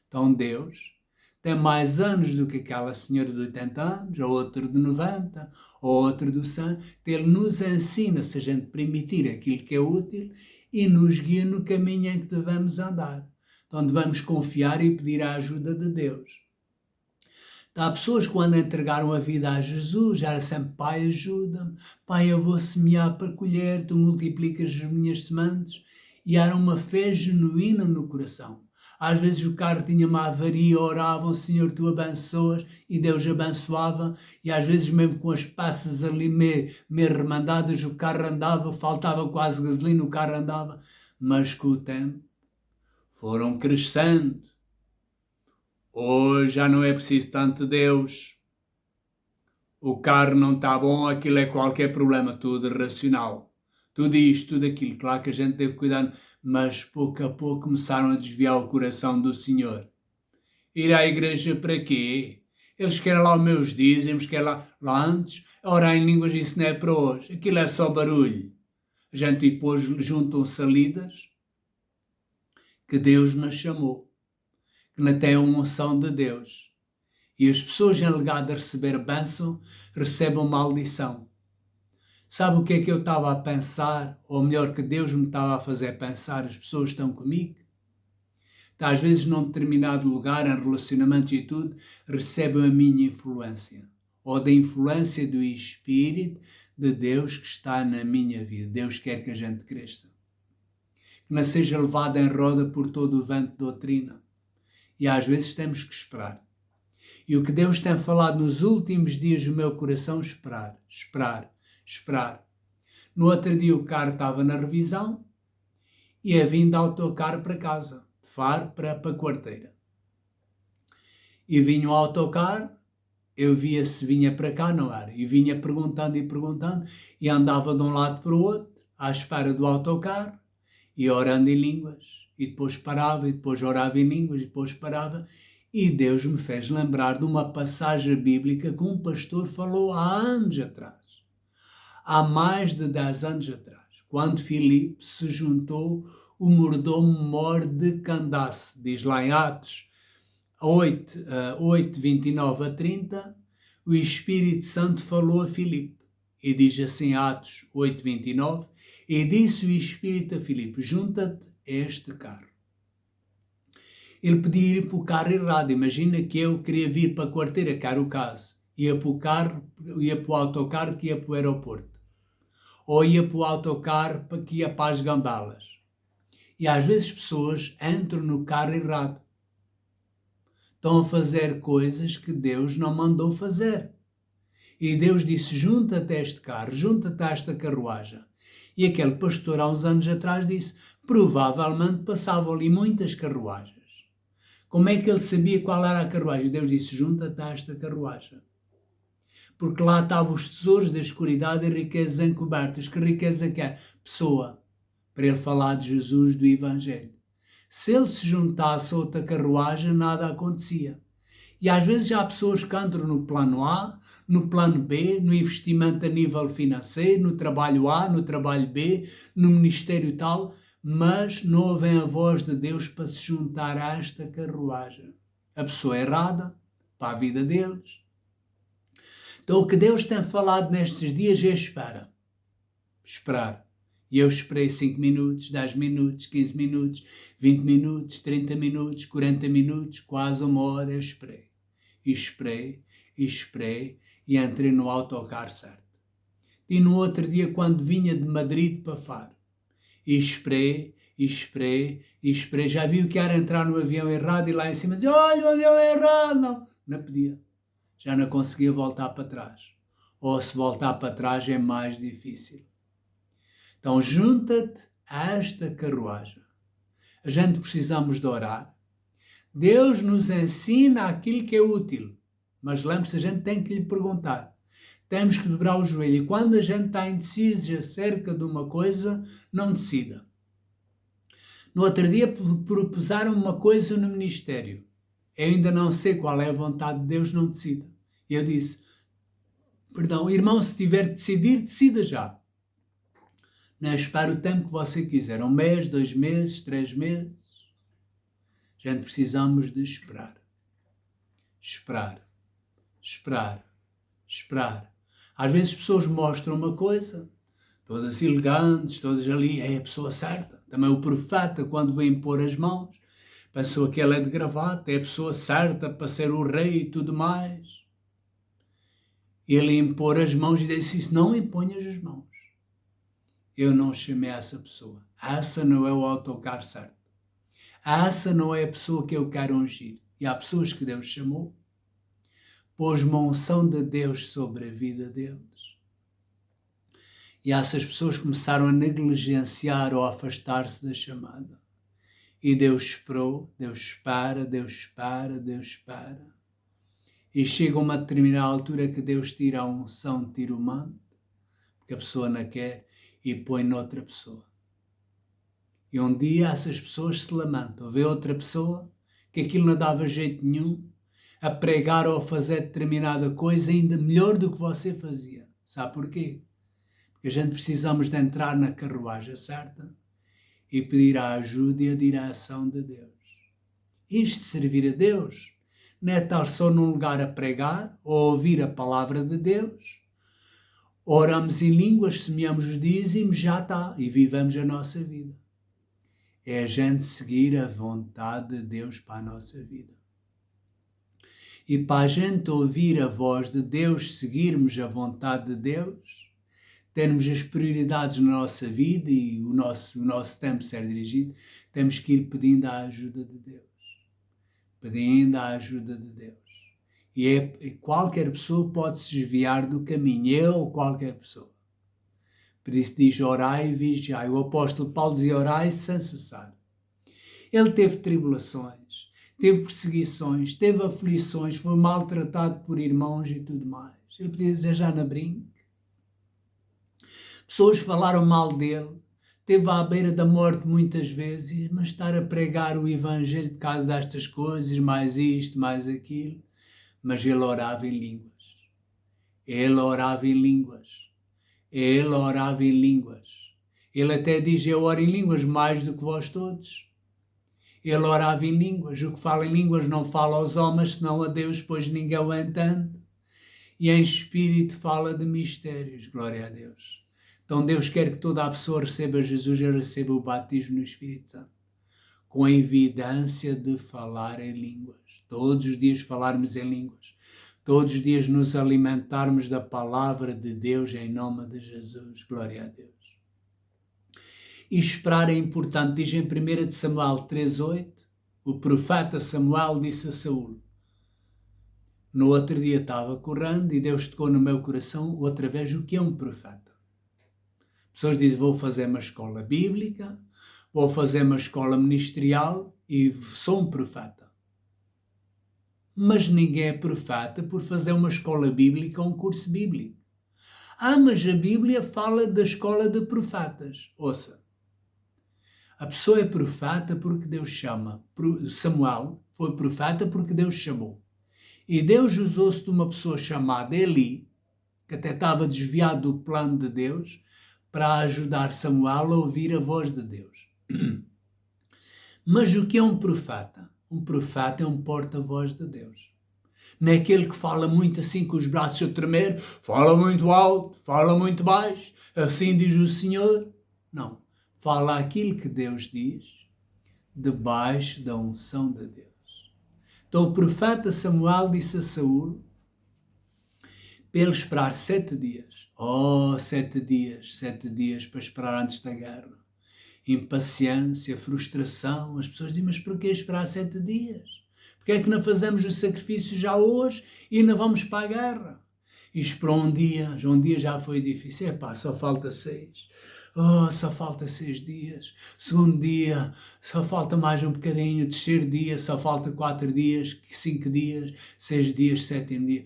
Speaker 2: Então Deus tem mais anos do que aquela senhora de 80 anos, ou outro de 90, ou outro de 100. Ele nos ensina, se a gente permitir aquilo que é útil, e nos guia no caminho em que devemos andar. Então devemos confiar e pedir a ajuda de Deus. Há pessoas que quando entregaram a vida a Jesus, já era sempre, Pai, ajuda-me, Pai, eu vou semear para colher, Tu multiplicas as minhas sementes, e era uma fé genuína no coração. Às vezes o carro tinha uma avaria, oravam, Senhor, Tu abençoas, e Deus abençoava, e às vezes mesmo com as peças ali meio remandadas, o carro andava, faltava quase gasolina, o carro andava, mas com o tempo foram crescendo. Hoje já não é preciso tanto Deus. O carro não está bom, aquilo é qualquer problema, tudo racional. Tudo isto, tudo aquilo. Claro que a gente deve cuidar, mas pouco a pouco começaram a desviar o coração do Senhor. Ir à igreja para quê? Eles querem lá os meus dízimos, querem lá antes, orar em línguas, isso não é para hoje. Aquilo é só barulho. A gente depois juntam-se a líderes que Deus nos chamou, que não tem a unção de Deus. E as pessoas, em lugar de receber bênção, recebem maldição. Sabe o que é que eu estava a pensar? Ou melhor, que Deus me estava a fazer pensar, as pessoas estão comigo? Às vezes, num determinado lugar, em relacionamentos e tudo, recebem a minha influência. Ou da influência do Espírito de Deus que está na minha vida. Deus quer que a gente cresça. Que não seja levado em roda por todo o vento de doutrina. E às vezes temos que esperar. E o que Deus tem falado nos últimos dias no meu coração, esperar. No outro dia o carro estava na revisão e é vindo autocarro para casa. Faro para a Quarteira. E vinha o autocarro, eu via se vinha para cá, não era. E vinha perguntando, e andava de um lado para o outro, à espera do autocarro, e orando em línguas. E depois parava, e depois orava em línguas, e depois parava. E Deus me fez lembrar de uma passagem bíblica que um pastor falou há anos atrás. Há mais de 10 anos atrás, quando Filipe se juntou o mordomo-mor de Candace. Diz lá em Atos 8, 29 a 30, o Espírito Santo falou a Filipe. E diz assim, Atos 8, 29, e disse o Espírito a Filipe, junta-te a este carro. Ele podia ir para o carro errado. Imagina que eu queria vir para a Quarteira, que era o caso. Ia para o carro, ia para o autocarro que ia para o aeroporto. Ou ia para o autocarro que ia para as Gambelas. E às vezes pessoas entram no carro errado. Estão a fazer coisas que Deus não mandou fazer. E Deus disse, junta-te a este carro, junta-te a esta carruagem. E aquele pastor há uns anos atrás disse, provavelmente passavam ali muitas carruagens. Como é que ele sabia qual era a carruagem? Deus disse, junta-te a esta carruagem. Porque lá estavam os tesouros da escuridade e riquezas encobertas. Que riqueza que é? Pessoa. Para ele falar de Jesus, do Evangelho. Se ele se juntasse a outra carruagem, nada acontecia. E às vezes há pessoas que entram no plano A, no plano B, no investimento a nível financeiro, no trabalho A, no trabalho B, no ministério tal, mas não ouvem a voz de Deus para se juntar a esta carruagem. A pessoa errada, para a vida deles. Então o que Deus tem falado nestes dias é esperar. E eu esperei 5 minutos, 10 minutos, 15 minutos, 20 minutos, 30 minutos, 40 minutos, quase uma hora eu esperei. E esperei e entrei no autocarro certo. E no outro dia, quando vinha de Madrid para Faro, e esperei, já vi o que era entrar no avião errado e lá em cima dizia, olha, o avião é errado. Não podia. Já não conseguia voltar para trás. Ou se voltar para trás é mais difícil. Então junta-te a esta carruagem. A gente precisamos de orar. Deus nos ensina aquilo que é útil. Mas lembre-se, a gente tem que lhe perguntar. Temos que dobrar o joelho. E quando a gente está indeciso acerca de uma coisa, não decida. No outro dia propuseram uma coisa no ministério. Eu ainda não sei qual é a vontade de Deus, não decida. E eu disse, irmão, se tiver que decidir, decida já. Não espere o tempo que você quiser. 1 mês, 2 meses, 3 meses. Gente, precisamos de esperar. Esperar. Às vezes as pessoas mostram uma coisa, todas elegantes, todas ali, é a pessoa certa. Também o profeta, quando vem impor as mãos, pensou que ele é de gravata, é a pessoa certa para ser o rei e tudo mais. Ele impor as mãos e disse, não imponhas as mãos. Eu não chamei essa pessoa. Essa não é o autocarro certo. Essa não é a pessoa que eu quero ungir. E há pessoas que Deus chamou, pôs uma unção de Deus sobre a vida deles. E essas pessoas começaram a negligenciar ou a afastar-se da chamada. E Deus esperou, Deus espera. E chega uma determinada altura que Deus tira a unção, tira o manto, porque a pessoa não quer, e põe noutra pessoa. E um dia essas pessoas se lamentam. Vê outra pessoa que aquilo não dava jeito nenhum a pregar ou a fazer determinada coisa ainda melhor do que você fazia. Sabe porquê? Porque a gente precisamos de entrar na carruagem certa e pedir a ajuda e a direção de Deus. Isto de servir a Deus não é estar só num lugar a pregar ou ouvir a palavra de Deus. Oramos em línguas, semeamos os dízimos, já está, e vivemos a nossa vida. É a gente seguir a vontade de Deus para a nossa vida. E para a gente ouvir a voz de Deus, seguirmos a vontade de Deus, termos as prioridades na nossa vida e o nosso tempo ser dirigido, temos que ir pedindo a ajuda de Deus. E qualquer pessoa pode se desviar do caminho, eu ou qualquer pessoa. Por isso diz, orai e vigiai. O apóstolo Paulo dizia, orai sem cessar. Ele teve tribulações, teve perseguições, teve aflições, foi maltratado por irmãos e tudo mais. Ele podia dizer já na brinca. Pessoas falaram mal dele, esteve à beira da morte muitas vezes, mas estar a pregar o Evangelho por causa destas coisas, mais isto, mais aquilo. Mas ele orava em línguas. Ele orava em línguas. Ele orava em línguas. Ele até diz, eu oro em línguas mais do que vós todos. Ele orava em línguas. O que fala em línguas não fala aos homens, senão a Deus, pois ninguém o entende. E em espírito fala de mistérios. Glória a Deus. Então Deus quer que toda a pessoa receba Jesus e receba o batismo no Espírito Santo, com a evidência de falar em línguas. Todos os dias falarmos em línguas. Todos os dias nos alimentarmos da palavra de Deus em nome de Jesus. Glória a Deus. E esperar é importante. Diz em 1 Samuel 3,8, o profeta Samuel disse a Saúl, no outro dia estava correndo e Deus tocou no meu coração outra vez o que é um profeta. Pessoas dizem, vou fazer uma escola bíblica, vou fazer uma escola ministerial e sou um profeta. Mas ninguém é profeta por fazer uma escola bíblica ou um curso bíblico. Mas a Bíblia fala da escola de profetas. Ouça, a pessoa é profeta porque Deus chama. Samuel foi profeta porque Deus chamou. E Deus usou-se de uma pessoa chamada Eli, que até estava desviado do plano de Deus, para ajudar Samuel a ouvir a voz de Deus. Mas o que é um profeta? Um profeta é um porta-voz de Deus. Não é aquele que fala muito assim com os braços a tremer, fala muito alto, fala muito baixo, assim diz o Senhor. Não. Fala aquilo que Deus diz, debaixo da unção de Deus. Então o profeta Samuel disse a Saúl para ele esperar 7 dias. 7 dias para esperar antes da guerra. Impaciência, frustração. As pessoas dizem, mas porquê esperar 7 dias? Porquê é que não fazemos o sacrifício já hoje e não vamos para a guerra? E esperou um dia já foi difícil. Só falta 6. Só falta 6 dias. Segundo dia, só falta mais um bocadinho. Terceiro dia, só falta 4 dias, 5 dias, 6 dias, 7º dia.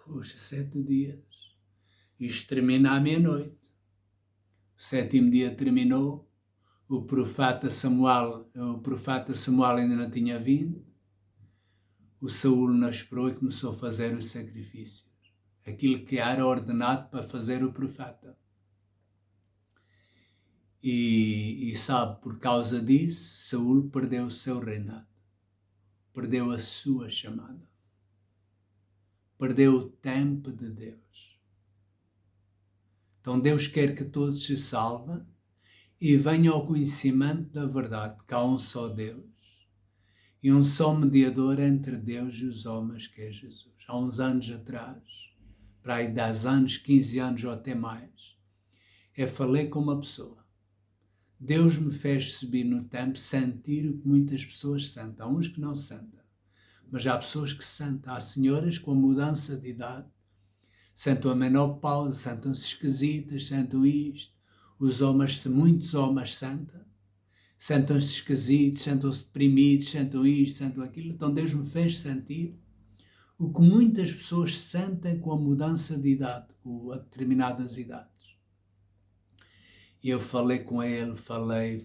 Speaker 2: Hoje 7 dias. Isto termina à meia-noite. O 7º dia terminou. O profeta Samuel ainda não tinha vindo. O Saúl não esperou e começou a fazer os sacrifícios. Aquilo que era ordenado para fazer o profeta. E sabe, por causa disso, Saúl perdeu o seu reinado. Perdeu a sua chamada. Perdeu o tempo de Deus. Então Deus quer que todos se salvem e venham ao conhecimento da verdade, porque há um só Deus e um só mediador entre Deus e os homens, que é Jesus. Há uns anos atrás, para aí 10 anos, 15 anos ou até mais, eu falei com uma pessoa. Deus me fez subir no tempo, sentir o que muitas pessoas sentem. Há uns que não sentem, mas há pessoas que sentem. Há senhoras com a mudança de idade, sentam a menopausa, sentam-se esquisitas, sentam isto. Os homens, muitos homens sentam-se esquisitos, sentam-se deprimidos, sentam isto, sentam aquilo. Então Deus me fez sentir o que muitas pessoas sentem com a mudança de idade, com determinadas idades. E eu falei com ele, falei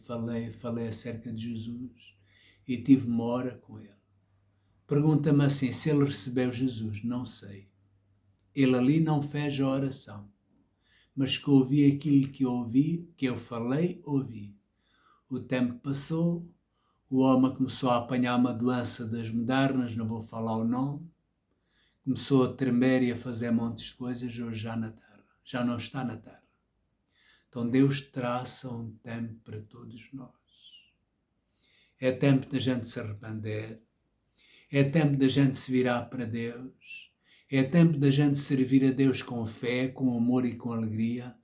Speaker 2: acerca de Jesus e tive uma hora com ele. Pergunta-me assim, se ele recebeu Jesus, não sei. Ele ali não fez a oração, mas que ouvi aquilo que ouvi, que eu falei, ouvi. O tempo passou, o homem começou a apanhar uma doença das modernas, não vou falar o nome, começou a tremer e a fazer montes de coisas, hoje já na terra, já não está na terra. Então Deus traça um tempo para todos nós. É tempo da gente se arrepender, é tempo da gente se virar para Deus, é tempo da gente servir a Deus com fé, com amor e com alegria,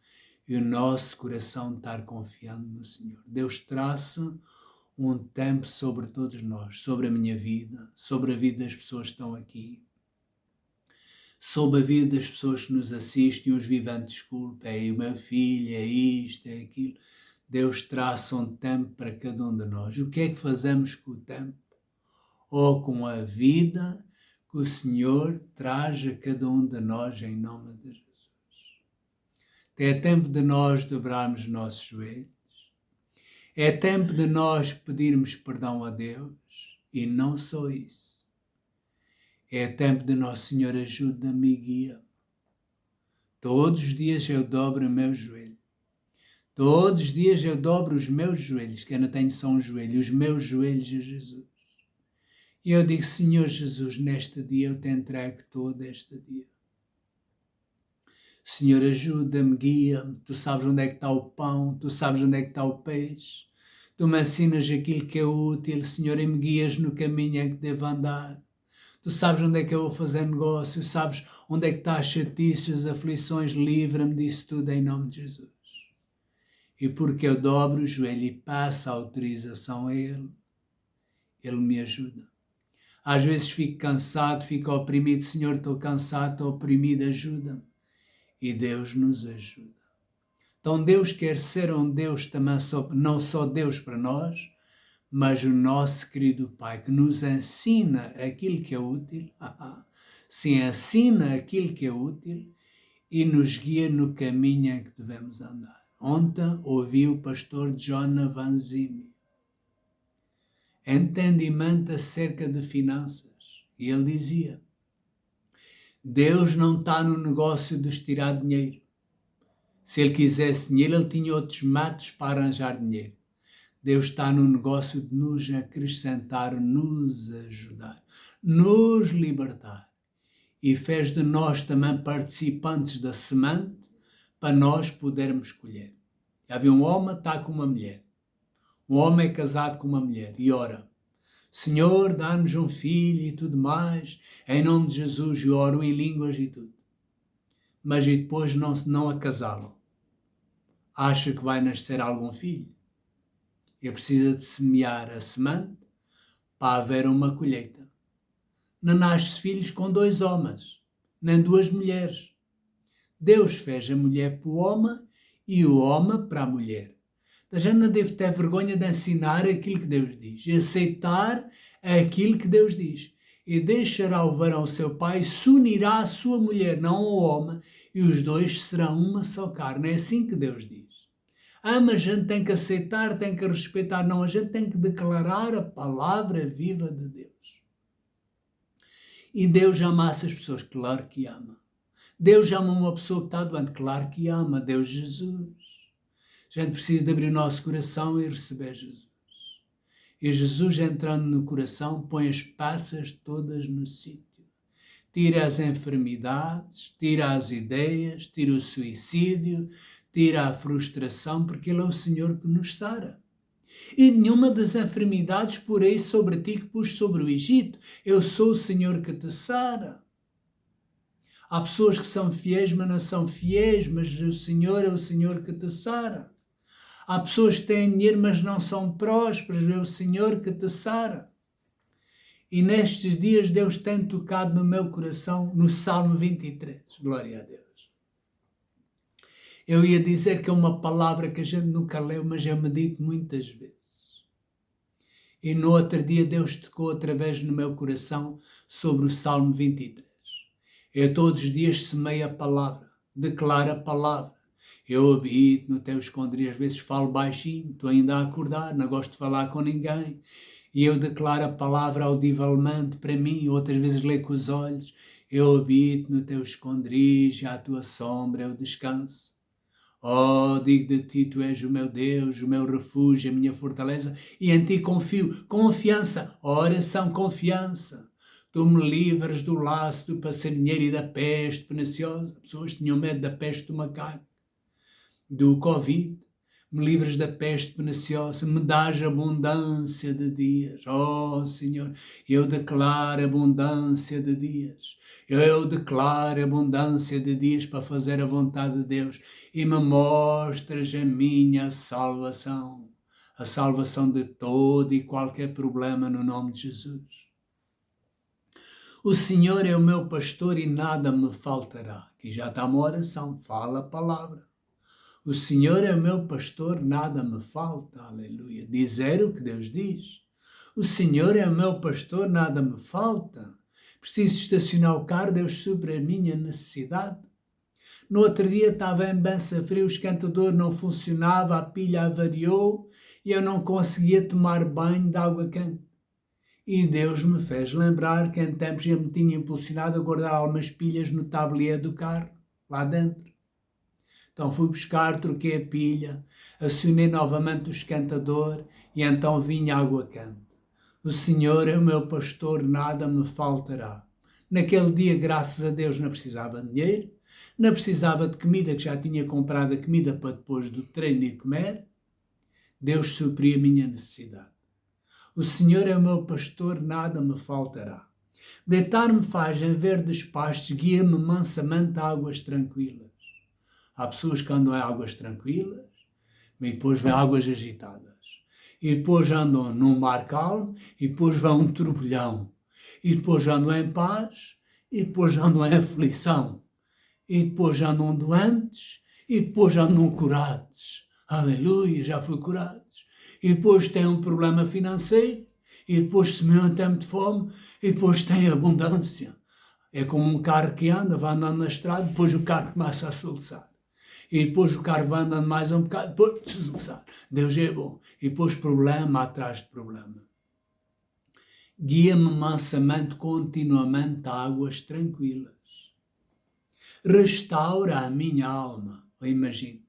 Speaker 2: e o nosso coração estar confiando no Senhor. Deus traça um tempo sobre todos nós, sobre a minha vida, sobre a vida das pessoas que estão aqui, sobre a vida das pessoas que nos assistem, uns vivem desculpa, é o meu filho, é isto, é aquilo. Deus traça um tempo para cada um de nós. O que é que fazemos com o tempo? Ou com a vida que o Senhor traz a cada um de nós em nome de Jesus. É tempo de nós dobrarmos os nossos joelhos. É tempo de nós pedirmos perdão a Deus. E não só isso. É tempo de nosso Senhor, ajuda-me e guia-me. Todos os dias eu dobro o meu joelho. Todos os dias eu dobro os meus joelhos, que eu não tenho só um joelho, os meus joelhos a Jesus. E eu digo, Senhor Jesus, neste dia eu te entrego todo este dia. Senhor, ajuda-me, guia-me. Tu sabes onde é que está o pão, tu sabes onde é que está o peixe. Tu me ensinas aquilo que é útil, Senhor, e me guias no caminho em que devo andar. Tu sabes onde é que eu vou fazer negócio, sabes onde é que está as chatices, as aflições, livra-me disso tudo em nome de Jesus. E porque eu dobro o joelho e passo a autorização a Ele, Ele me ajuda. Às vezes fico cansado, fico oprimido, Senhor, estou cansado, estou oprimido, ajuda-me. E Deus nos ajuda. Então Deus quer ser um Deus também, não só Deus para nós, mas o nosso querido Pai, que nos ensina aquilo que é útil, sim, ensina aquilo que é útil e nos guia no caminho em que devemos andar. Ontem ouvi o pastor John Vanzini, entendimento acerca de finanças, e ele dizia, Deus não está no negócio de nos tirar dinheiro. Se ele quisesse dinheiro, ele tinha outros métodos para arranjar dinheiro. Deus está no negócio de nos acrescentar, nos ajudar, nos libertar. E fez de nós também participantes da semente para nós podermos colher. Havia um homem que está com uma mulher. Um homem é casado com uma mulher e ora, Senhor, dá-nos um filho e tudo mais, em nome de Jesus, e oro em línguas e tudo. Mas e depois não acasalam. Acha que vai nascer algum filho. E precisa de semear a semente para haver uma colheita. Não nasce filhos com 2 homens, nem 2 mulheres. Deus fez a mulher para o homem e o homem para a mulher. A gente não deve ter vergonha de ensinar aquilo que Deus diz, e aceitar aquilo que Deus diz. E deixará o varão ao seu pai, se unirá à sua mulher, não ao homem, e os dois serão uma só carne. É assim que Deus diz. Mas a gente tem que aceitar, tem que respeitar. Não, a gente tem que declarar a palavra viva de Deus. E Deus ama essas pessoas? Claro que ama. Deus ama uma pessoa que está doente? Claro que ama. Deus Jesus. A gente precisa de abrir o nosso coração e receber Jesus. E Jesus, entrando no coração, põe as passas todas no sítio. Tira as enfermidades, tira as ideias, tira o suicídio, tira a frustração, porque Ele é o Senhor que nos sara. E nenhuma das enfermidades porei sobre ti que pus sobre o Egito. Eu sou o Senhor que te sara. Há pessoas que são fiéis, mas não são fiéis, mas o Senhor é o Senhor que te sara. Há pessoas que têm dinheiro, mas não são prósperas, é o Senhor que te sara. E nestes dias Deus tem tocado no meu coração no Salmo 23. Glória a Deus. Eu ia dizer que é uma palavra que a gente nunca leu, mas eu medito muitas vezes. E no outro dia Deus tocou outra vez no meu coração sobre o Salmo 23. Eu todos os dias semeio a palavra, declaro a palavra. Eu habito no teu esconderijo, às vezes falo baixinho, estou ainda a acordar, não gosto de falar com ninguém. E eu declaro a palavra audivelmente para mim, outras vezes leio com os olhos. Eu habito no teu esconderijo, à tua sombra eu descanso. Oh, digo de ti, tu és o meu Deus, o meu refúgio, a minha fortaleza, e em ti confio. Confiança, oração, confiança. Tu me livras do laço do passarinheiro e da peste perniciosa. Pessoas tinham medo da peste do macaco, do Covid. Me livras da peste perniciosa, me dás abundância de dias. Oh, Senhor, eu declaro abundância de dias. Eu declaro abundância de dias para fazer a vontade de Deus. E me mostras a minha salvação. A salvação de todo e qualquer problema no nome de Jesus. O Senhor é o meu pastor e nada me faltará. Aqui já está uma oração, fala a palavra. O Senhor é o meu pastor, nada me falta. Aleluia. Dizer o que Deus diz. O Senhor é o meu pastor, nada me falta. Preciso estacionar o carro, Deus supre a minha necessidade. No outro dia estava em Bença Frio, o esquentador não funcionava, a pilha avariou e eu não conseguia tomar banho de água quente. E Deus me fez lembrar que em tempos eu me tinha impulsionado a guardar algumas pilhas no tablier do carro, lá dentro. Então fui buscar, troquei a pilha, acionei novamente o esquentador e então vinha água quente. O Senhor é o meu pastor, nada me faltará. Naquele dia, graças a Deus, não precisava de dinheiro, não precisava de comida, que já tinha comprado a comida para depois do treino ir comer. Deus supria a minha necessidade. O Senhor é o meu pastor, nada me faltará. Deitar-me faz em verdes pastos, guia-me mansamente a águas tranquilas. Há pessoas que andam em águas tranquilas, e depois vêm águas agitadas. E depois andam num mar calmo, e depois vão um turbilhão. E depois andam em paz, e depois andam em aflição. E depois andam doentes, e depois andam curados. Aleluia, já fui curados. E depois têm um problema financeiro, e depois semeiam até muito fome, e depois têm abundância. É como um carro que anda, vai andando na estrada, depois o carro começa a soluçar. E depois o carro vai andando mais um bocado, depois soluçar. Deus é bom. E depois problema atrás de problema. Guia-me mansamente, continuamente, a águas tranquilas. Restaura a minha alma. Eu imagino.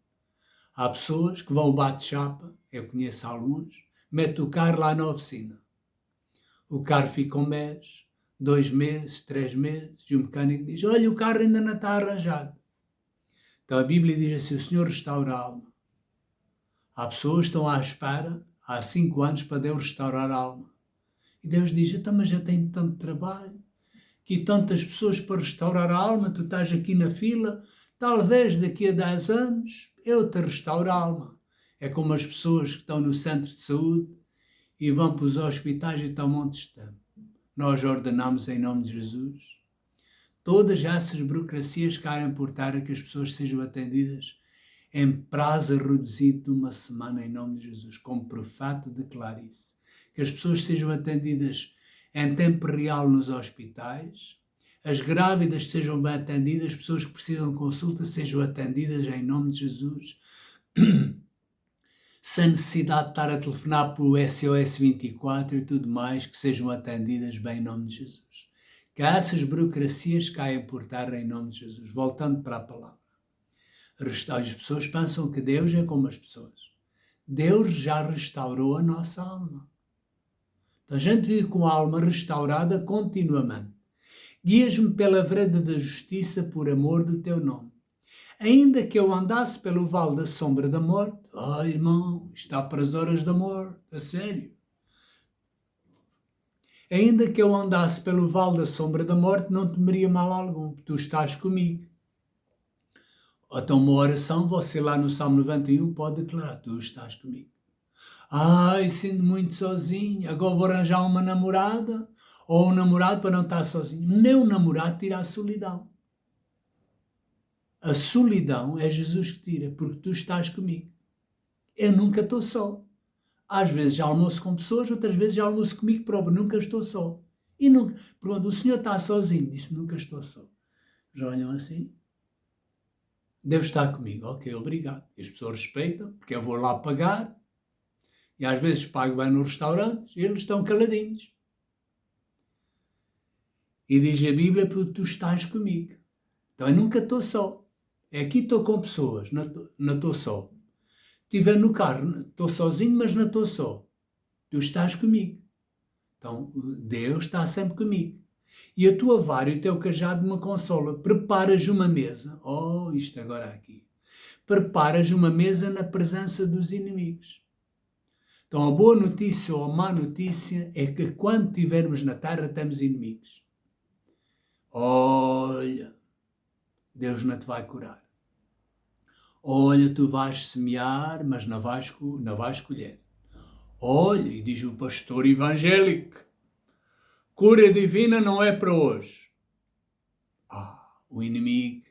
Speaker 2: Há pessoas que vão ao bate-chapa, eu conheço alguns, mete o carro lá na oficina. O carro fica um mês, 2 meses, 3 meses, e o mecânico diz, olha, o carro ainda não está arranjado. Então a Bíblia diz assim, o Senhor restaura a alma. Há pessoas que estão à espera, há 5 anos, para Deus restaurar a alma. E Deus diz, então, mas já tenho tanto trabalho, que tantas pessoas para restaurar a alma, tu estás aqui na fila, talvez daqui a 10 anos eu te restauro a alma. É como as pessoas que estão no centro de saúde e vão para os hospitais e estão montes de tempo. Nós ordenamos em nome de Jesus. Todas essas burocracias querem por terra que as pessoas sejam atendidas em prazo reduzido de 1 semana em nome de Jesus. Como profeta declara isso. Que as pessoas sejam atendidas em tempo real nos hospitais, as grávidas sejam bem atendidas, as pessoas que precisam de consulta sejam atendidas em nome de Jesus, sem necessidade de estar a telefonar para o SOS 24 e tudo mais, que sejam atendidas bem em nome de Jesus. Que essas burocracias caem por terra em nome de Jesus. Voltando para a palavra. As pessoas pensam que Deus é como as pessoas. Deus já restaurou a nossa alma. Então a gente vive com a alma restaurada continuamente. Guias-me pela vereda da justiça por amor do teu nome. Ainda que eu andasse pelo vale da sombra da morte, irmão, está para as horas da morte, a sério. Ainda que eu andasse pelo vale da sombra da morte, não temeria mal algum, tu estás comigo. Então uma oração, você lá no Salmo 91 pode declarar, tu estás comigo. Sinto muito sozinho, agora vou arranjar uma namorada ou um namorado para não estar sozinho. Nem o namorado tira a solidão. A solidão é Jesus que tira, porque tu estás comigo. Eu nunca estou só. Às vezes já almoço com pessoas, outras vezes já almoço comigo próprio, nunca estou só. E nunca, pronto, o Senhor está sozinho, disse, nunca estou só. Já olham assim? Deus está comigo, ok, obrigado. E as pessoas respeitam, porque eu vou lá pagar, e às vezes pago bem nos restaurantes, e eles estão caladinhos. E diz a Bíblia, porque tu estás comigo. Então eu nunca estou só. É aqui estou com pessoas, não estou só. Estiver no carro, estou sozinho, mas não estou só. Tu estás comigo. Então Deus está sempre comigo. E a tua vara e o teu cajado me consola. Preparas uma mesa. Isto agora aqui. Preparas uma mesa na presença dos inimigos. Então a boa notícia ou a má notícia é que quando estivermos na terra temos inimigos. Olha, Deus não te vai curar. Olha, tu vais semear, mas não vais colher. Olha, e diz o pastor evangélico, cura divina não é para hoje. O inimigo,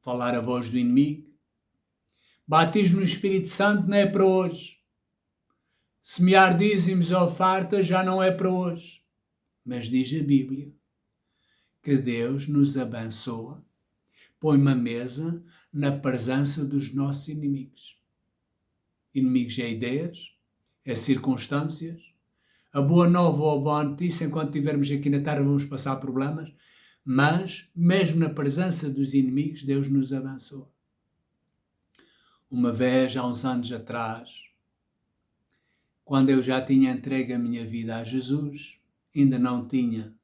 Speaker 2: falar a voz do inimigo. Batismo no Espírito Santo não é para hoje. Semear dízimos ou ofertas já não é para hoje. Mas diz a Bíblia que Deus nos abençoa, põe uma mesa na presença dos nossos inimigos. Inimigos é ideias, é circunstâncias. A boa nova ou a boa notícia, enquanto estivermos aqui na terra vamos passar problemas, mas mesmo na presença dos inimigos, Deus nos abençoa. Uma vez, há uns anos atrás, quando eu já tinha entregue a minha vida a Jesus, ainda não tinha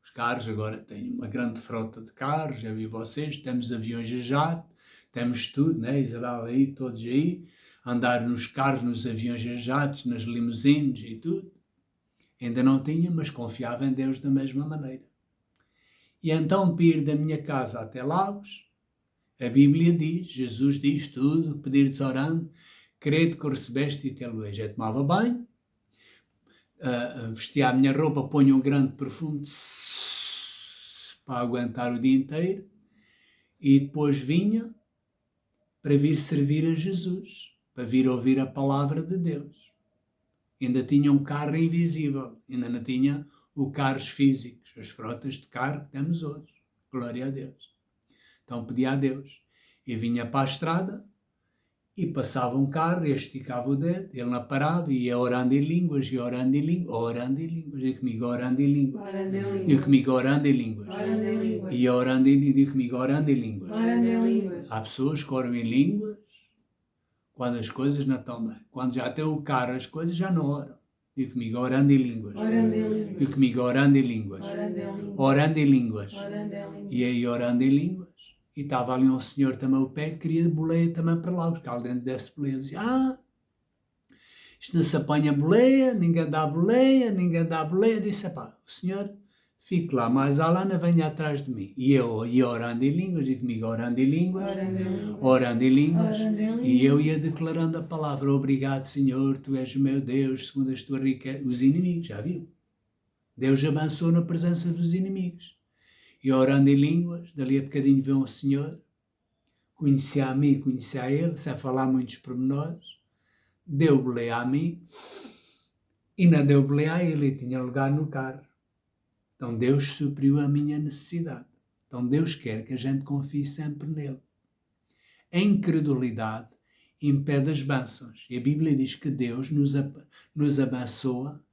Speaker 2: os carros, agora tenho uma grande frota de carros, eu e vocês, temos aviões a jato, temos tudo, né? Isabel aí, todos aí, andar nos carros, nos aviões a jatos, nas limusines e tudo. Ainda não tinha, mas confiava em Deus da mesma maneira. E então, para ir da minha casa até Lagos, a Bíblia diz, Jesus diz tudo, pedir-te orando, credo que o recebeste e tê-lo-eis. Eu tomava banho, vestia a minha roupa, ponho um grande perfume para aguentar o dia inteiro e depois vinha para vir servir a Jesus, para vir ouvir a palavra de Deus. Ainda tinha um carro invisível, ainda não tinha os carros físicos, as frotas de carro que temos hoje. Glória a Deus. Então pedia a Deus. E vinha para a estrada e passava um carro e esticava o dedo, ele não parava e ia orando em línguas, e orando em línguas, orando em línguas, e comigo orando em línguas, e comigo orando em línguas, e orando em línguas, e comigo orando em línguas. Há pessoas que oram em línguas quando as coisas não estão bem. Quando já tem o carro, as coisas já não oram. E comigo orando em línguas. E comigo orando em línguas. Orando em línguas. E aí orando em línguas. E estava ali um senhor também ao pé que queria boleia também para lá. Porque alguém desse boleia dizia, isto não se apanha boleia, ninguém dá boleia, ninguém dá boleia. Disse, o senhor fique lá, mas a Alana venha atrás de mim. E eu ia orando em línguas, e comigo orando em línguas, orando em línguas, e eu ia declarando a palavra, obrigado Senhor, tu és o meu Deus, segundo as tuas riquezas. Os inimigos, já viu? Deus abençoou na presença dos inimigos. E orando em línguas, dali a bocadinho veio um senhor, conhecia a mim, conhecia a ele, sem falar muitos pormenores, deu boleia a mim, e não deu boleia a ele, e tinha lugar no carro. Então Deus supriu a minha necessidade. Então Deus quer que a gente confie sempre nele. A incredulidade impede as bênçãos. E a Bíblia diz que Deus nos abençoa,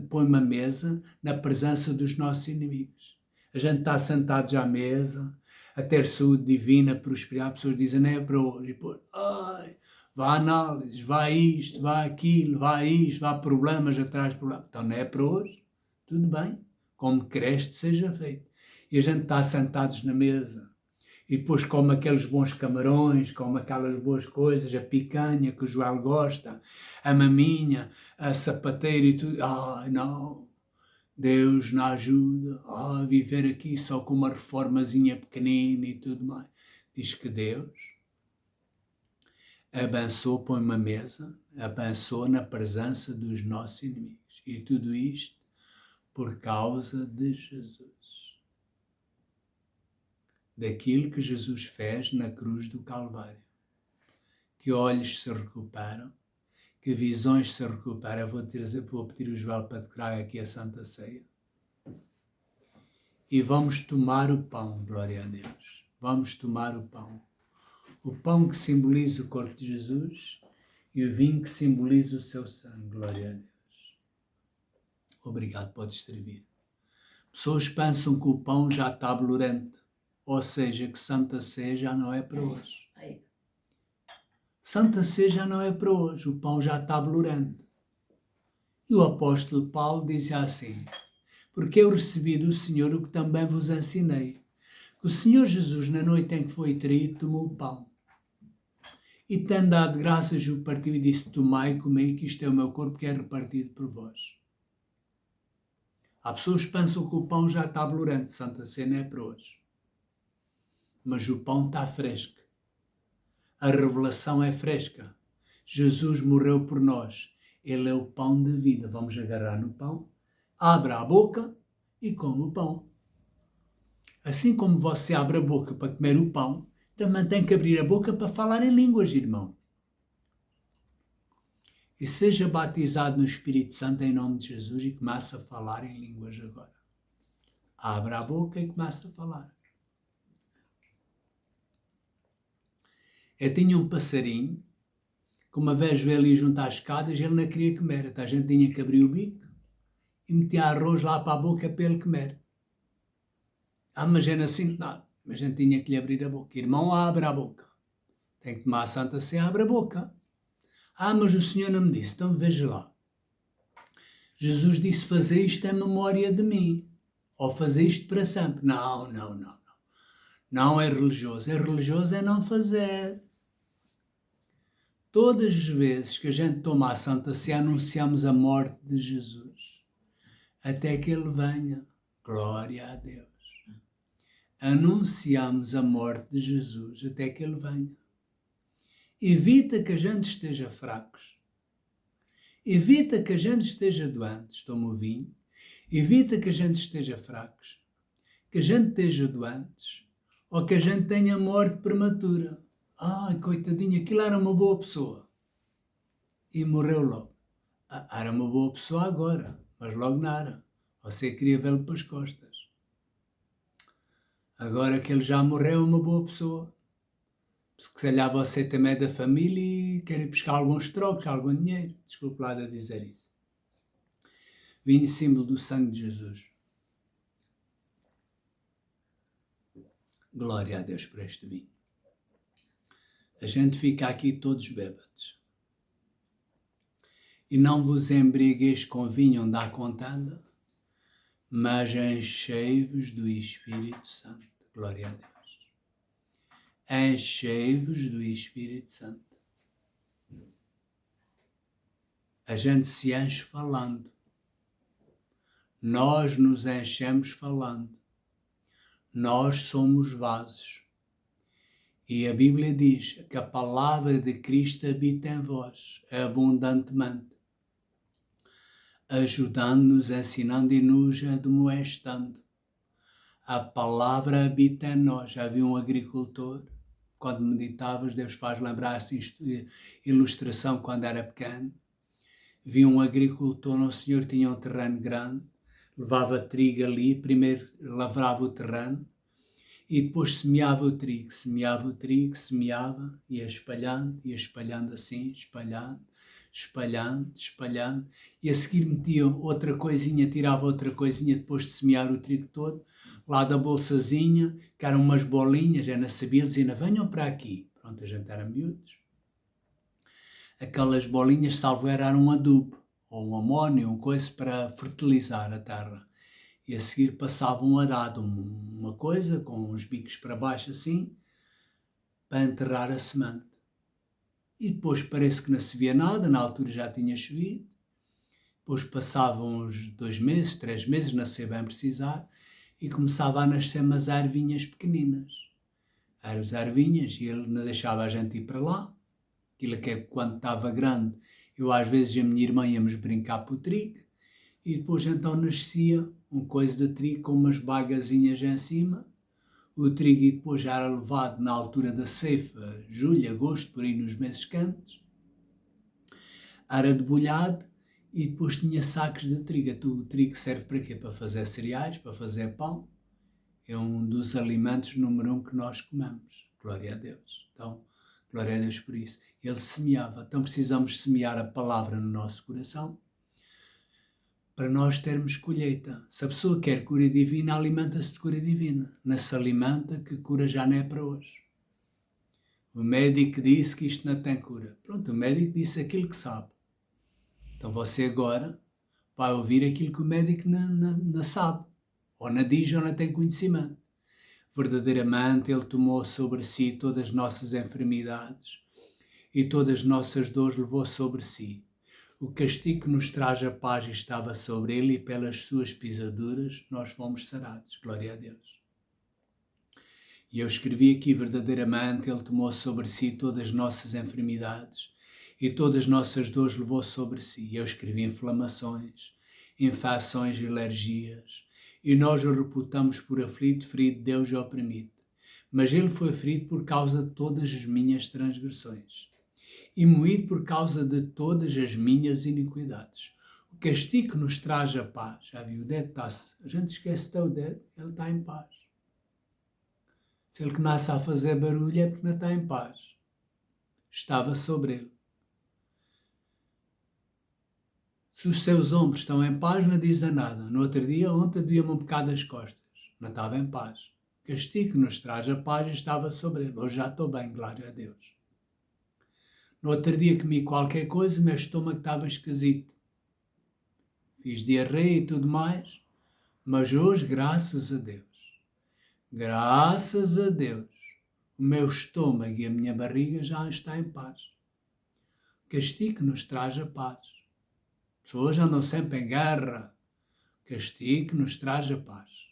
Speaker 2: põe uma mesa na presença dos nossos inimigos. A gente está sentados à mesa, a ter saúde divina, prosperar. Pessoas dizem, não é para hoje. E depois, vá análises, vá isto, vá aquilo, vá isto, vá problemas atrás de problemas. Então não é para hoje. Tudo bem. Como queres seja feito. E a gente está sentados na mesa e depois come aqueles bons camarões, come aquelas boas coisas, a picanha que o Joel gosta, a maminha, a sapateira e tudo. Não, Deus nos ajuda a viver aqui só com uma reformazinha pequenina e tudo mais. Diz que Deus abençoa, põe uma mesa, abençoa na presença dos nossos inimigos. E tudo isto por causa de Jesus. Daquilo que Jesus fez na cruz do Calvário. Que olhos se recuperam, que visões se recuperam. Eu vou pedir o Joel para decorar aqui a Santa Ceia. E vamos tomar o pão, glória a Deus. Vamos tomar o pão. O pão que simboliza o corpo de Jesus e o vinho que simboliza o seu sangue, glória a Deus. Obrigado, podes servir. Pessoas pensam que o pão já está bolorento, ou seja, que Santa Ceia já não é para hoje. Santa Ceia já não é para hoje, o pão já está bolorento. E o apóstolo Paulo dizia assim, porque eu recebi do Senhor o que também vos ensinei, que o Senhor Jesus, na noite em que foi traído, tomou o pão. E tendo dado graças, o partiu e disse, tomai e comei, que isto é o meu corpo que é repartido por vós. Há pessoas que pensam que o pão já está bolorento, Santa Ceia não é para hoje. Mas o pão está fresco. A revelação é fresca. Jesus morreu por nós. Ele é o pão da vida. Vamos agarrar no pão, abre a boca e come o pão. Assim como você abre a boca para comer o pão, também tem que abrir a boca para falar em línguas, irmão. E seja batizado no Espírito Santo em nome de Jesus e comece a falar em línguas agora. Abra a boca e comece a falar. Eu tinha um passarinho que uma vez veio ali junto às escadas e ele não queria comer. Então a gente tinha que abrir o bico e metia arroz lá para a boca para ele comer. Mas eu não sinto nada. Mas a gente tinha que lhe abrir a boca. Irmão, abre a boca. Tem que tomar a Santa Ceia, abre a boca. Mas o Senhor não me disse. Então veja lá. Jesus disse fazer isto em memória de mim. Ou fazer isto para sempre. Não. Não é religioso. É religioso é não fazer. Todas as vezes que a gente toma a Santa Ceia, anunciamos a morte de Jesus. Até que Ele venha. Glória a Deus. Anunciamos a morte de Jesus até que Ele venha. Evita que a gente esteja fracos. Evita que a gente esteja doentes. Toma o vinho. Evita que a gente esteja fracos. Que a gente esteja doentes. Ou que a gente tenha morte prematura. Coitadinho, aquilo era uma boa pessoa. E morreu logo. Era uma boa pessoa agora, mas logo não era. Você queria vê-lo para as costas. Agora que ele já morreu, é uma boa pessoa. Se calhar você também é da família e quer ir buscar alguns trocos, algum dinheiro. Desculpe lá de dizer isso. Vinho símbolo do sangue de Jesus. Glória a Deus por este vinho. A gente fica aqui todos bêbados. E não vos embriagueis com vinho onde há contenda, mas enchei-vos do Espírito Santo. Glória a Deus. Enchei-vos do Espírito Santo. A gente se enche falando. Nós nos enchemos falando. Nós somos vasos. E a Bíblia diz que a palavra de Cristo habita em vós, abundantemente, ajudando-nos, ensinando e nos admoestando. A palavra habita em nós. Já havia um agricultor, quando meditavas, Deus faz lembrar essa ilustração quando era pequeno. Vi um agricultor, um senhor tinha um terreno grande, levava trigo ali, primeiro lavrava o terreno e depois semeava o trigo, semeava, ia espalhando assim, espalhando, e a seguir metia outra coisinha, tirava outra coisinha depois de semear o trigo todo, lá da bolsazinha, que eram umas bolinhas, não sabia, ele dizia, venham para aqui. Pronto, a gente era miúdos. Aquelas bolinhas, salvo eram um adubo, ou um amónio, uma coisa para fertilizar a terra. E a seguir passava um arado, uma coisa com os bicos para baixo assim, para enterrar a semente. E depois parece que não se via nada, na altura já tinha chovido. Depois passavam uns 2 meses, 3 meses, não sei bem precisar, e começava a nascer umas ervinhas pequeninas. As ervinhas, e ele não deixava a gente ir para lá. Aquilo que quando estava grande, eu às vezes e a minha irmã íamos brincar para o trigo, e depois então nascia um coisa de trigo com umas bagazinhas em cima. O trigo e depois já era levado na altura da ceifa, julho, agosto, por aí nos meses quentes. Era debulhado e depois tinha sacos de trigo. O trigo serve para quê? Para fazer cereais, para fazer pão. É um dos alimentos número 1 que nós comemos. Glória a Deus. Então, glória a Deus por isso. Ele semeava. Então precisamos semear a palavra no nosso coração para nós termos colheita. Se a pessoa quer cura divina, alimenta-se de cura divina. Não se alimenta que cura já não é para hoje. O médico disse que isto não tem cura. Pronto, o médico disse aquilo que sabe. Então você agora vai ouvir aquilo que o médico não sabe. Ou não diz ou não tem conhecimento. Verdadeiramente ele tomou sobre si todas as nossas enfermidades e todas as nossas dores levou sobre si. O castigo que nos traz a paz estava sobre ele e pelas suas pisaduras nós fomos sarados. Glória a Deus. E eu escrevi aqui, verdadeiramente, ele tomou sobre si todas as nossas enfermidades e todas as nossas dores levou sobre si. E eu escrevi inflamações, infecções e alergias. E nós o reputamos por aflito, ferido, Deus e oprimido. Mas ele foi ferido por causa de todas as minhas transgressões e moído por causa de todas as minhas iniquidades. O castigo que nos traz a paz, já viu, o dedo está-se, a gente esquece do dedo, ele está em paz. Se ele começa a fazer barulho é porque não está em paz. Estava sobre ele. Se os seus ombros estão em paz, não dizem nada. No outro dia, ontem, doía-me um bocado as costas. Não estava em paz. O castigo que nos traz a paz estava sobre ele. Hoje já estou bem, glória a Deus. No outro dia comi qualquer coisa, o meu estômago estava esquisito. Fiz diarreia e tudo mais. Mas hoje, graças a Deus, o meu estômago e a minha barriga já estão em paz. O castigo que nos traz a paz. As pessoas andam sempre em guerra. O castigo que nos traz a paz.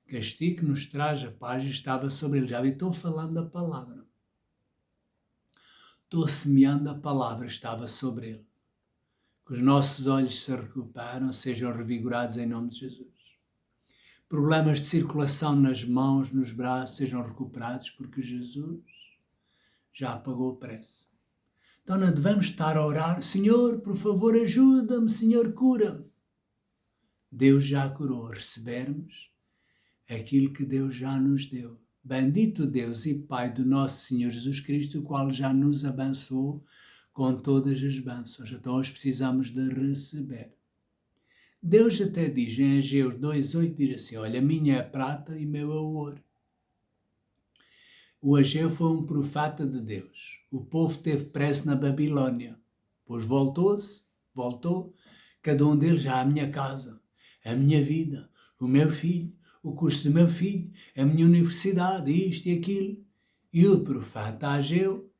Speaker 2: O castigo que nos traz a paz estava sobre ele. Já vi, estou falando a palavra. Estou semeando a palavra, estava sobre ele. Que os nossos olhos se recuperam, sejam revigorados em nome de Jesus. Problemas de circulação nas mãos, nos braços, sejam recuperados, porque Jesus já pagou o preço. Então não devemos estar a orar, Senhor, por favor, ajuda-me, Senhor, cura-me. Deus já curou, recebermos aquilo que Deus já nos deu. Bendito Deus e Pai do nosso Senhor Jesus Cristo, o qual já nos abençoou com todas as bênçãos. Então hoje precisamos de receber. Deus até diz em Ageu 2,8, diz assim, olha, minha é prata e meu é ouro. O Ageu foi um profeta de Deus. O povo teve pressa na Babilónia. Pois voltou, cada um deles já à minha casa, a minha vida, o meu filho, o curso do meu filho, a minha universidade, isto e aquilo. E o profeta Ageu,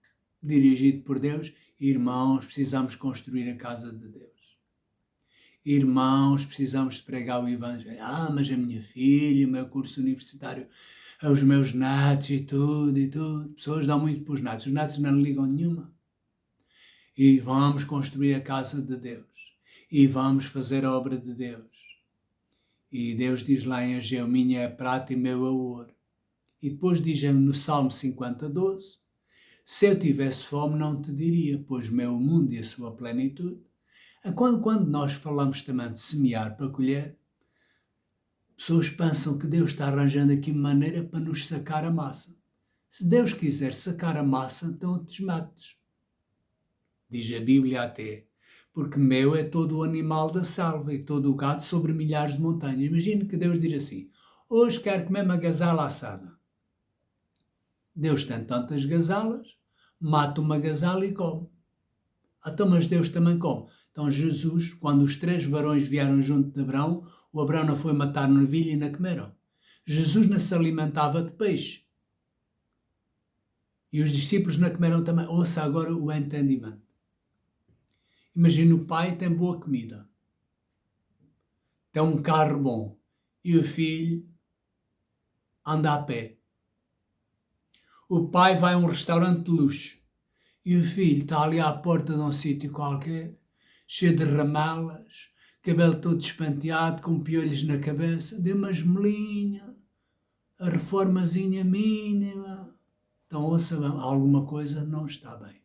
Speaker 2: dirigido por Deus, irmãos, precisamos construir a casa de Deus. Irmãos, precisamos de pregar o Evangelho. Mas a minha filha, o meu curso universitário, os meus netos e tudo. Pessoas dão muito para os netos. Os netos não ligam nenhuma. E vamos construir a casa de Deus. E vamos fazer a obra de Deus. E Deus diz lá em Ageu, minha é prata e meu é ouro. E depois diz no Salmo 50:12, se eu tivesse fome não te diria, pois meu mundo e a sua plenitude. Quando nós falamos também de semear para colher, pessoas pensam que Deus está arranjando aqui maneira para nos sacar a massa. Se Deus quiser sacar a massa, então te mates. Diz a Bíblia até, porque meu é todo o animal da selva e todo o gado sobre milhares de montanhas. Imagine que Deus diz assim, hoje quero comer uma gazela assada. Deus tem tantas gazelas, mata uma gazela e come. Então, mas Deus também come. Então Jesus, quando os 3 varões vieram junto de Abraão, o Abraão não foi matar no novilho e não comeram. Jesus não se alimentava de peixe. E os discípulos não comeram também. Ouça agora o entendimento. Imagina o pai tem boa comida. Tem um carro bom. E o filho anda a pé. O pai vai a um restaurante de luxo. E o filho está ali à porta de um sítio qualquer, cheio de ramelas, cabelo todo despenteado, com piolhos na cabeça, dê uma esmolinha, a reformazinha mínima. Então, ouça, alguma coisa não está bem.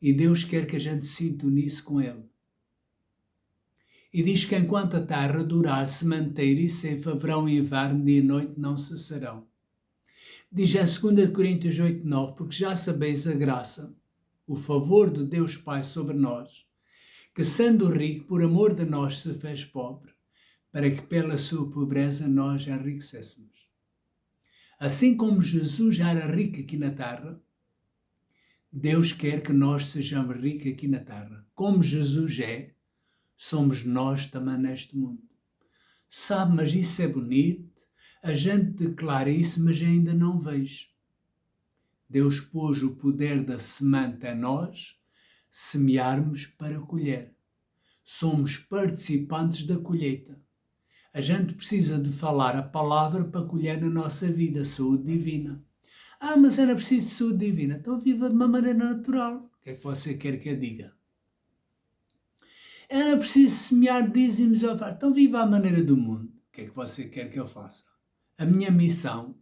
Speaker 2: E Deus quer que a gente sintonize com Ele. E diz que enquanto a terra durar, sementeira e ceifa, verão e inverno, dia e noite não cessarão. Diz em 2 Coríntios 8:9, porque já sabeis a graça, o favor de Deus Pai sobre nós, que sendo rico, por amor de nós se fez pobre, para que pela sua pobreza nós enriquecêssemos. Assim como Jesus já era rico aqui na terra, Deus quer que nós sejamos ricos aqui na terra. Como Jesus é, somos nós também neste mundo. Sabe, mas isso é bonito. A gente declara isso, mas ainda não vejo. Deus pôs o poder da semente em nós, semearmos para colher. Somos participantes da colheita. A gente precisa de falar a palavra para colher na nossa vida, saúde divina. Mas era preciso de saúde divina. Então viva de uma maneira natural. O que é que você quer que eu diga? Era preciso semear dízimos e ofertas. Então viva à maneira do mundo. O que é que você quer que eu faça? A minha missão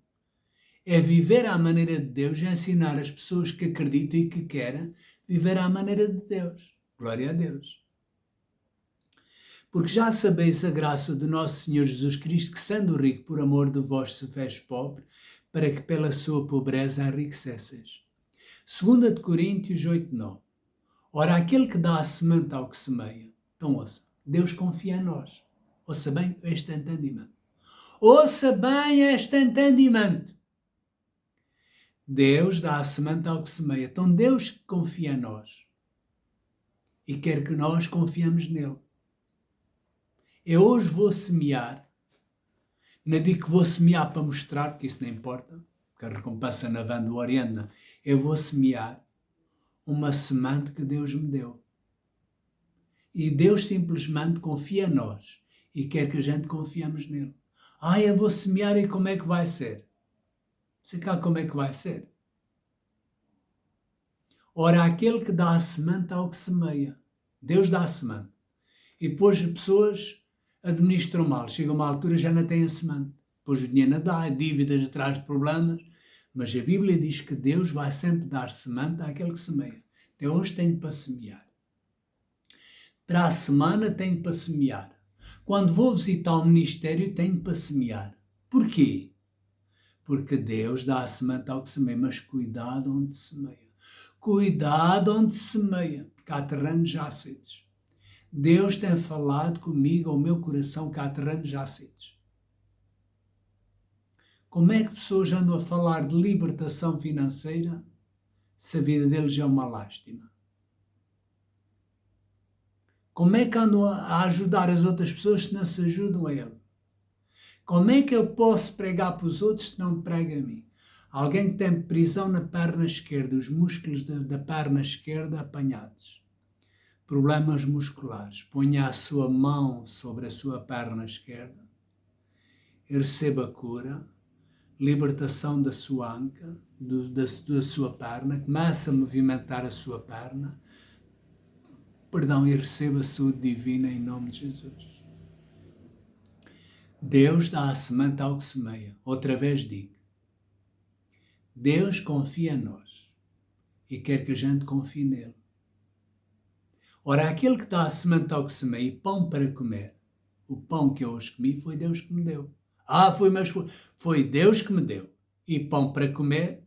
Speaker 2: é viver à maneira de Deus e ensinar as pessoas que acreditam e que querem viver à maneira de Deus. Glória a Deus. Porque já sabeis a graça do nosso Senhor Jesus Cristo, que sendo rico por amor de vós se fez pobre, para que pela sua pobreza enriquecesseis. 2 de Coríntios 8:9. Ora, aquele que dá a semente ao que semeia. Então ouça, Deus confia em nós. Ouça bem este entendimento. Ouça bem este entendimento. Deus dá a semente ao que semeia. Então Deus confia em nós. E quer que nós confiemos nele. Eu hoje vou semear. Não digo que vou semear para mostrar, porque isso não importa. Porque a recompensa na vã do Oriente. Eu vou semear uma semente que Deus me deu. E Deus simplesmente confia em nós. E quer que a gente confiemos nele. Eu vou semear e como é que vai ser? Sei cá como é que vai ser. Ora, aquele que dá a semente ao que semeia. Deus dá a semente. E depois as pessoas administram mal. Chega uma altura já não têm a semente. Depois o dinheiro não dá, dívidas atrás de problemas. Mas a Bíblia diz que Deus vai sempre dar semente àquele que semeia. Então hoje tenho para semear. Para a semana tenho para semear. Quando vou visitar o ministério tenho para semear. Porquê? Porque Deus dá a semente ao que semeia, mas cuidado onde semeia. Cuidado onde semeia, porque há terrenos jácidos. Deus tem falado comigo ao meu coração que há terrenos jácidos. Como é que pessoas andam a falar de libertação financeira se a vida deles é uma lástima? Como é que andam a ajudar as outras pessoas se não se ajudam a ele? Como é que eu posso pregar para os outros se não me prega a mim? Alguém que tem prisão na perna esquerda, os músculos da perna esquerda apanhados. Problemas musculares. Ponha a sua mão sobre a sua perna esquerda e receba cura, libertação da sua anca, da sua perna. Comece a movimentar a sua perna. E receba saúde divina em nome de Jesus. Deus dá a semente ao que semeia. Outra vez digo. Deus confia em nós e quer que a gente confie nele. Ora, aquele que dá a semente ao que semeia e pão para comer, o pão que eu hoje comi foi Deus que me deu. Foi Deus que me deu. E pão para comer,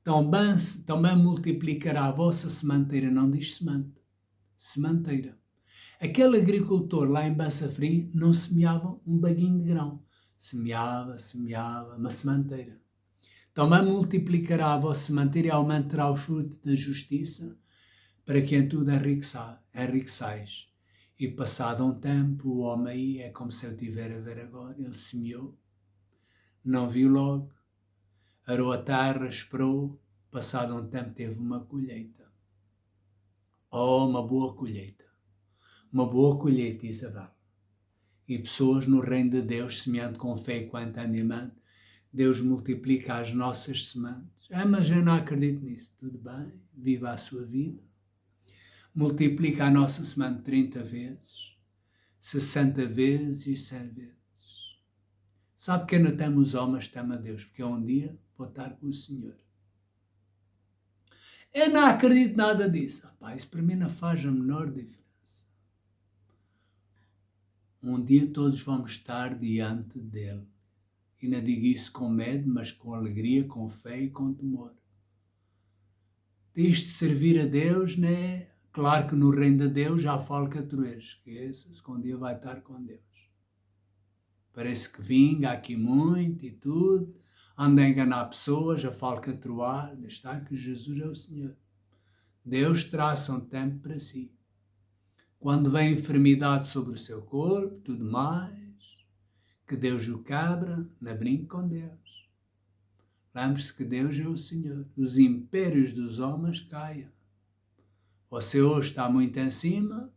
Speaker 2: também multiplicará a vossa sementeira, não diz semente, sementeira. Aquele agricultor lá em Bassafrim não semeava um baguinho de grão, semeava uma sementeira. Também multiplicará a vossa sementeira e aumentará os frutos da justiça, para que em tudo enriqueçais. E passado um tempo, o homem aí é como se eu estiver a ver agora, ele semeou, não viu logo, arou a terra, esperou, passado um tempo teve uma colheita. Uma boa colheita. Uma boa colheita, Isabel. E pessoas no reino de Deus, semeando com fé e com entendimento, Deus multiplica as nossas sementes. Mas eu não acredito nisso. Tudo bem, viva a sua vida. Multiplica a nossa semente 30 vezes, 60 vezes e 100 vezes. Sabe que não temos homens, temo a Deus, porque um dia vou estar com o Senhor. Eu não acredito nada disso. Isso para mim não faz a menor diferença. Um dia todos vamos estar diante dele. E não digo isso com medo, mas com alegria, com fé e com temor. Isto de servir a Deus, né? Claro que no reino de Deus já falcatrua. Esqueça-se que um dia vai estar com Deus. Parece que vinga aqui muito e tudo. Anda a enganar pessoas, a falcatruar. Está que Jesus é o Senhor. Deus traça um tempo para si. Quando vem enfermidade sobre o seu corpo, tudo mais, que Deus o quebra, não brinque com Deus. Lembre-se que Deus é o Senhor. Os impérios dos homens caiam. Você hoje está muito em cima.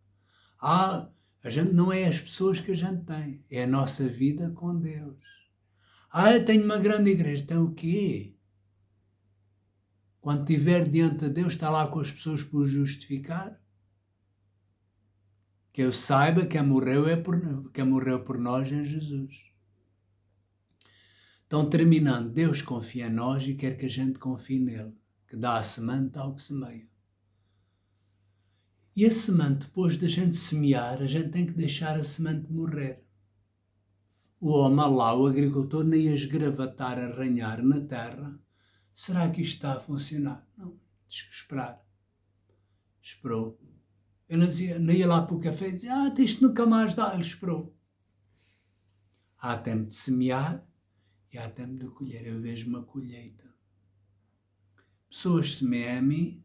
Speaker 2: A gente não é as pessoas que a gente tem. É a nossa vida com Deus. Eu tenho uma grande igreja. Então o quê? Quando estiver diante de Deus, está lá com as pessoas por justificar? Que eu saiba que morreu por nós em Jesus. Então, terminando, Deus confia em nós e quer que a gente confie nele, que dá a semente ao que semeia. E a semente, depois da gente semear, a gente tem que deixar a semente morrer. O homem lá, o agricultor, nem ia esgravatar, arranhar na terra. Será que isto está a funcionar? Não, tens que esperar. Esperou. Ele dizia, não ia lá para o café e dizia, isto nunca mais dá. Ele esperou. Há tempo de semear e há tempo de colher. Eu vejo uma colheita. Pessoas semeiam a mim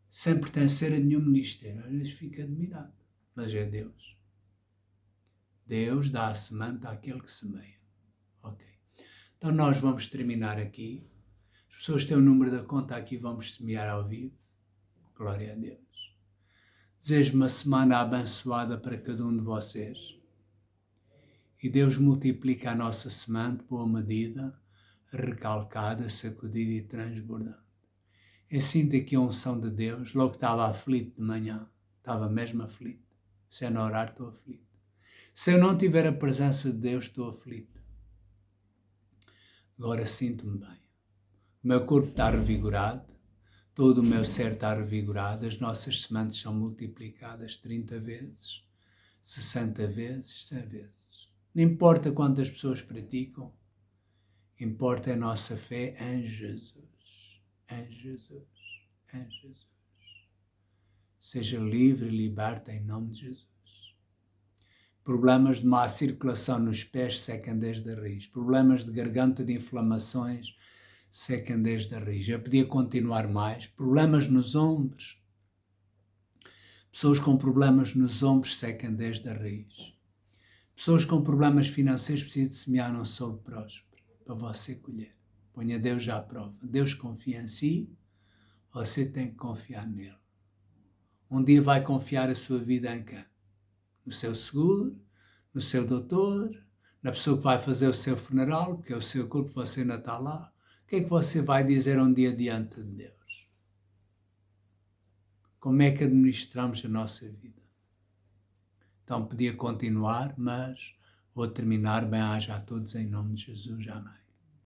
Speaker 2: sem pertencer a nenhum ministério. Às vezes fico admirado. Mas é Deus. Deus dá a semente àquele que semeia. Ok. Então nós vamos terminar aqui. As pessoas têm o número da conta aqui, vamos semear ao vivo. Glória a Deus. Desejo uma semana abençoada para cada um de vocês. E Deus multiplica a nossa semente, boa medida, recalcada, sacudida e transbordante. Eu sinto aqui a unção de Deus. Logo estava aflito de manhã. Estava mesmo aflito. Se é no horário, estou aflito. Se eu não tiver a presença de Deus, estou aflito. Agora sinto-me bem. O meu corpo está revigorado. Todo o meu ser está revigorado. As nossas sementes são multiplicadas 30 vezes, 60 vezes, 100 vezes. Não importa quantas pessoas praticam. Importa a nossa fé em Jesus. Em Jesus. Em Jesus. Seja livre e liberta em nome de Jesus. Problemas de má circulação nos pés, secam desde a raiz. Problemas de garganta, de inflamações, secam desde a raiz. Eu podia continuar mais. Problemas nos ombros. Pessoas com problemas nos ombros secam desde a raiz. Pessoas com problemas financeiros precisam de semear num solo próspero para você colher. Ponha Deus à prova. Deus confia em si, você tem que confiar nele. Um dia vai confiar a sua vida em quem? No seu seguro, no seu doutor, na pessoa que vai fazer o seu funeral, porque é o seu corpo, você ainda está lá. O que é que você vai dizer um dia diante de Deus? Como é que administramos a nossa vida? Então podia continuar, mas vou terminar. Bem-aja a todos em nome de Jesus. Amém.